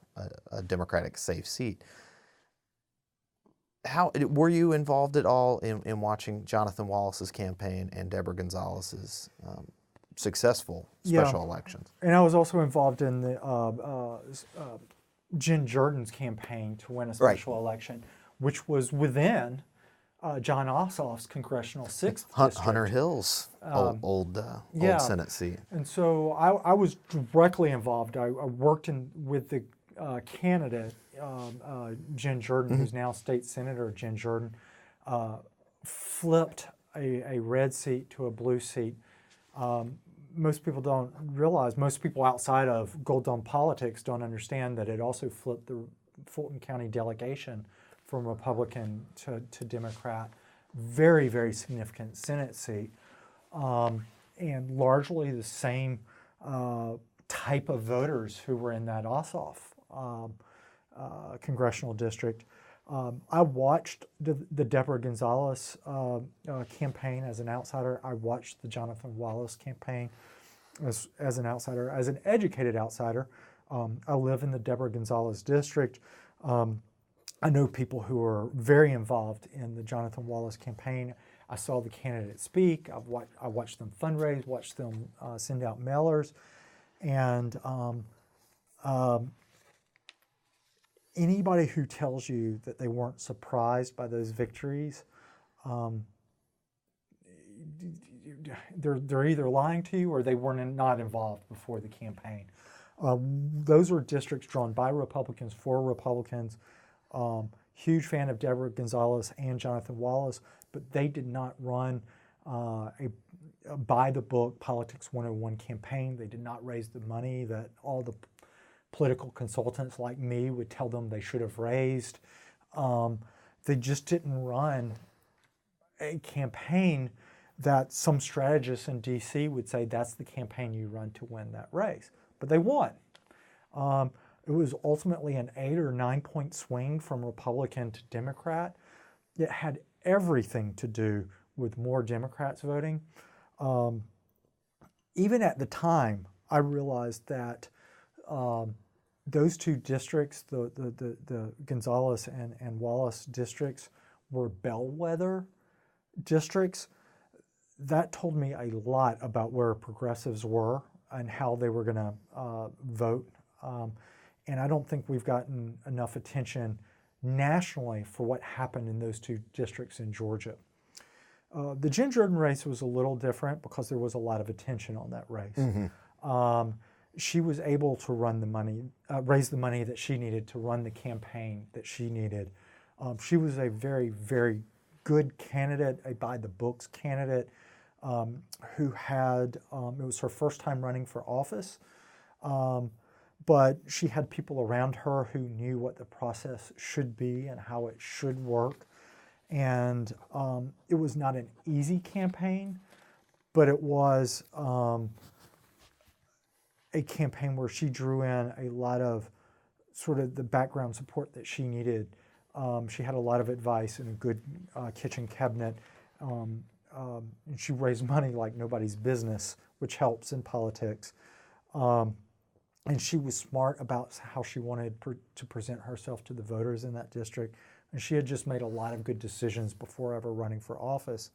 a Democratic safe seat. How were you involved at all in watching Jonathan Wallace's campaign and Deborah Gonzalez's successful special elections? And I was also involved in the Jen Jordan's campaign to win a special election, which was within John Ossoff's congressional 6th district. Hunter Hill's old Senate seat. And so I was directly involved. I worked with the candidate, Jen Jordan, who's now state senator. Jen Jordan flipped a red seat to a blue seat. Most people don't realize, most people outside of Gold Dome politics don't understand that it also flipped the Fulton County delegation from Republican to Democrat. Very, very significant Senate seat. And largely the same type of voters who were in that Ossoff congressional district. I watched the Deborah Gonzalez campaign as an outsider. I watched the Jonathan Wallace campaign as an outsider, as an educated outsider. I live in the Deborah Gonzalez district. I know people who are very involved in the Jonathan Wallace campaign. I saw the candidates speak. I watched them fundraise, watched them send out mailers. And anybody who tells you that they weren't surprised by those victories, they're either lying to you or they were not involved before the campaign. Those were districts drawn by Republicans for Republicans. Huge fan of Deborah Gonzalez and Jonathan Wallace, but they did not run a by-the-book Politics 101 campaign. They did not raise the money that all the political consultants like me would tell them they should have raised. They just didn't run a campaign that some strategists in D.C. would say that's the campaign you run to win that race. But they won. It was ultimately an 8 or 9 point swing from Republican to Democrat. It had everything to do with more Democrats voting. Even at the time, I realized that those two districts, the Gonzales and Wallace districts, were bellwether districts. That told me a lot about where progressives were and how they were going to vote. And I don't think we've gotten enough attention nationally for what happened in those two districts in Georgia. The Jen Jordan race was a little different because there was a lot of attention on that race. Mm-hmm. She was able to run the money, raise the money that she needed to run the campaign that she needed. She was a very, very good candidate, a by-the-books candidate who had, it was her first time running for office, but she had people around her who knew what the process should be and how it should work. And it was not an easy campaign, but it was a campaign where she drew in a lot of sort of the background support that she needed. She had a lot of advice and a good kitchen cabinet. And she raised money like nobody's business, which helps in politics. And she was smart about how she wanted to present herself to the voters in that district. And she had just made a lot of good decisions before ever running for office.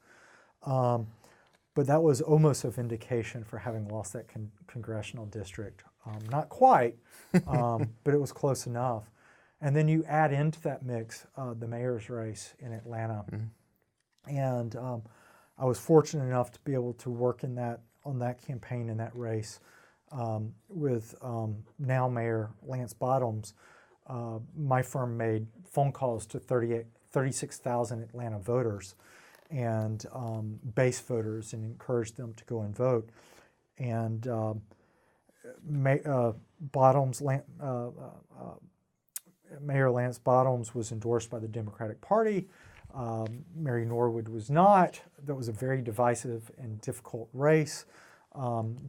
But that was almost a vindication for having lost that congressional district. Not quite, but it was close enough. And then you add into that mix the mayor's race in Atlanta. Mm-hmm. And I was fortunate enough to be able to work on that campaign in that race with now Mayor Lance Bottoms. My firm made phone calls to 36,000 Atlanta voters and base voters and encouraged them to go and vote. And Mayor Lance Bottoms was endorsed by the Democratic Party. Mary Norwood was not. That was a very divisive and difficult race.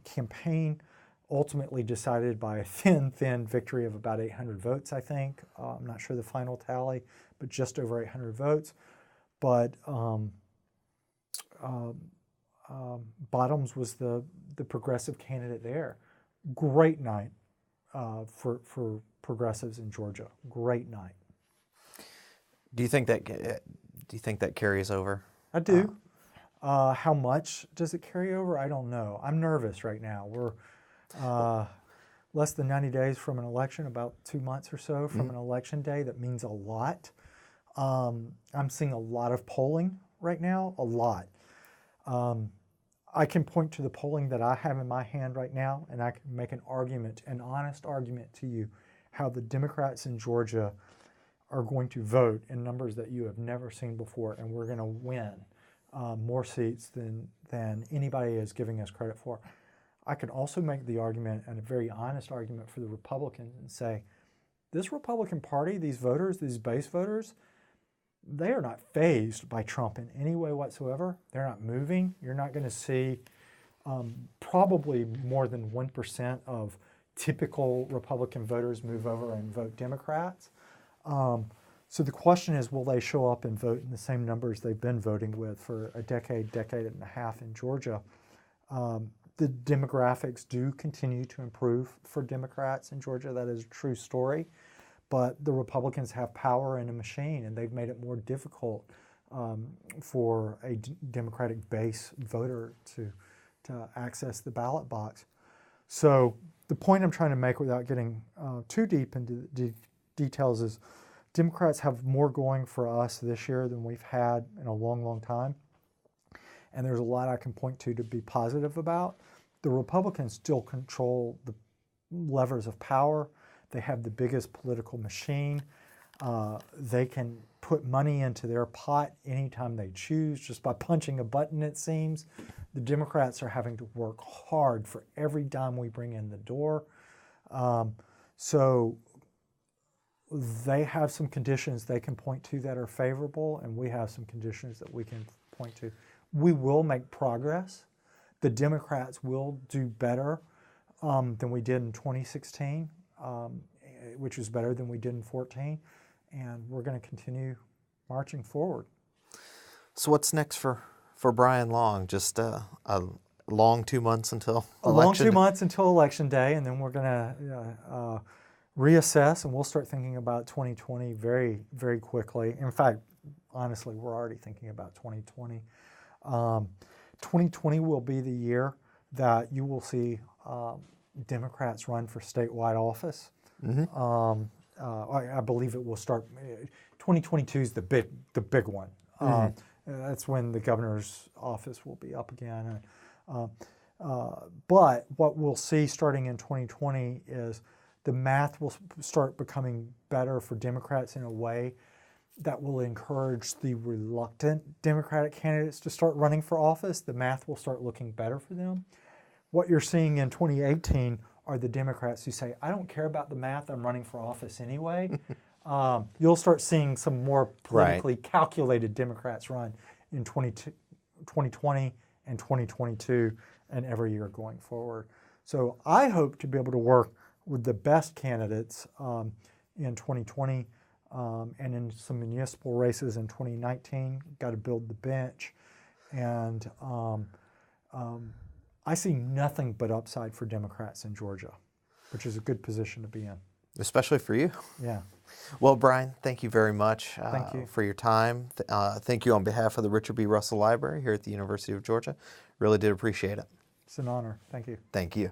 Campaign ultimately decided by a thin victory of about 800 votes, I think. I'm not sure the final tally, but just over 800 votes. But Bottoms was the progressive candidate there. Great night for progressives in Georgia. Great night. Do you think that carries over? I do. How much does it carry over? I don't know. I'm nervous right now. We're less than 90 days from an election, about 2 months or so from an election day. That means a lot. I'm seeing a lot of polling right now, a lot. I can point to the polling that I have in my hand right now, and I can make an honest argument to you, how the Democrats in Georgia are going to vote in numbers that you have never seen before, and we're going to win more seats than anybody is giving us credit for. I can also make the argument, and a very honest argument, for the Republicans and say, this Republican Party, these voters, these base voters, they are not fazed by Trump in any way whatsoever. They're not moving. You're not going to see probably more than 1% of typical Republican voters move over and vote Democrats. So the question is, will they show up and vote in the same numbers they've been voting with for a decade and a half in Georgia? The demographics do continue to improve for Democrats in Georgia. That is a true story. But the Republicans have power in a machine, and they've made it more difficult for a Democratic base voter to access the ballot box. So the point I'm trying to make without getting too deep into the details is Democrats have more going for us this year than we've had in a long, long time. And there's a lot I can point to be positive about. The Republicans still control the levers of power. They have the biggest political machine. They can put money into their pot anytime they choose, just by punching a button, it seems. The Democrats are having to work hard for every dime we bring in the door. So they have some conditions they can point to that are favorable, and we have some conditions that we can point to. We will make progress. The Democrats will do better than we did in 2016, which is better than we did in 2014, and we're going to continue marching forward. So what's next for Bryan Long? Just a long 2 months until election? A long 2 months until Election Day, and then we're going to reassess, and we'll start thinking about 2020 very, very quickly. In fact, honestly, we're already thinking about 2020. 2020 will be the year that you will see Democrats run for statewide office. Mm-hmm. I believe it will start. 2022 is the big one. Mm-hmm. That's when the governor's office will be up again. But what we'll see starting in 2020 is the math will start becoming better for Democrats in a way that will encourage the reluctant Democratic candidates to start running for office. The math will start looking better for them. What you're seeing in 2018 are the Democrats who say, I don't care about the math, I'm running for office anyway. You'll start seeing some more politically calculated Democrats run in 2020 and 2022 and every year going forward. So I hope to be able to work with the best candidates in 2020 and in some municipal races in 2019. Got to build the bench. And I see nothing but upside for Democrats in Georgia, which is a good position to be in. Especially for you. Yeah. Well, Bryan, thank you very much thank you for your time. Thank you on behalf of the Richard B. Russell Library here at the University of Georgia. Really did appreciate it. It's an honor. Thank you. Thank you.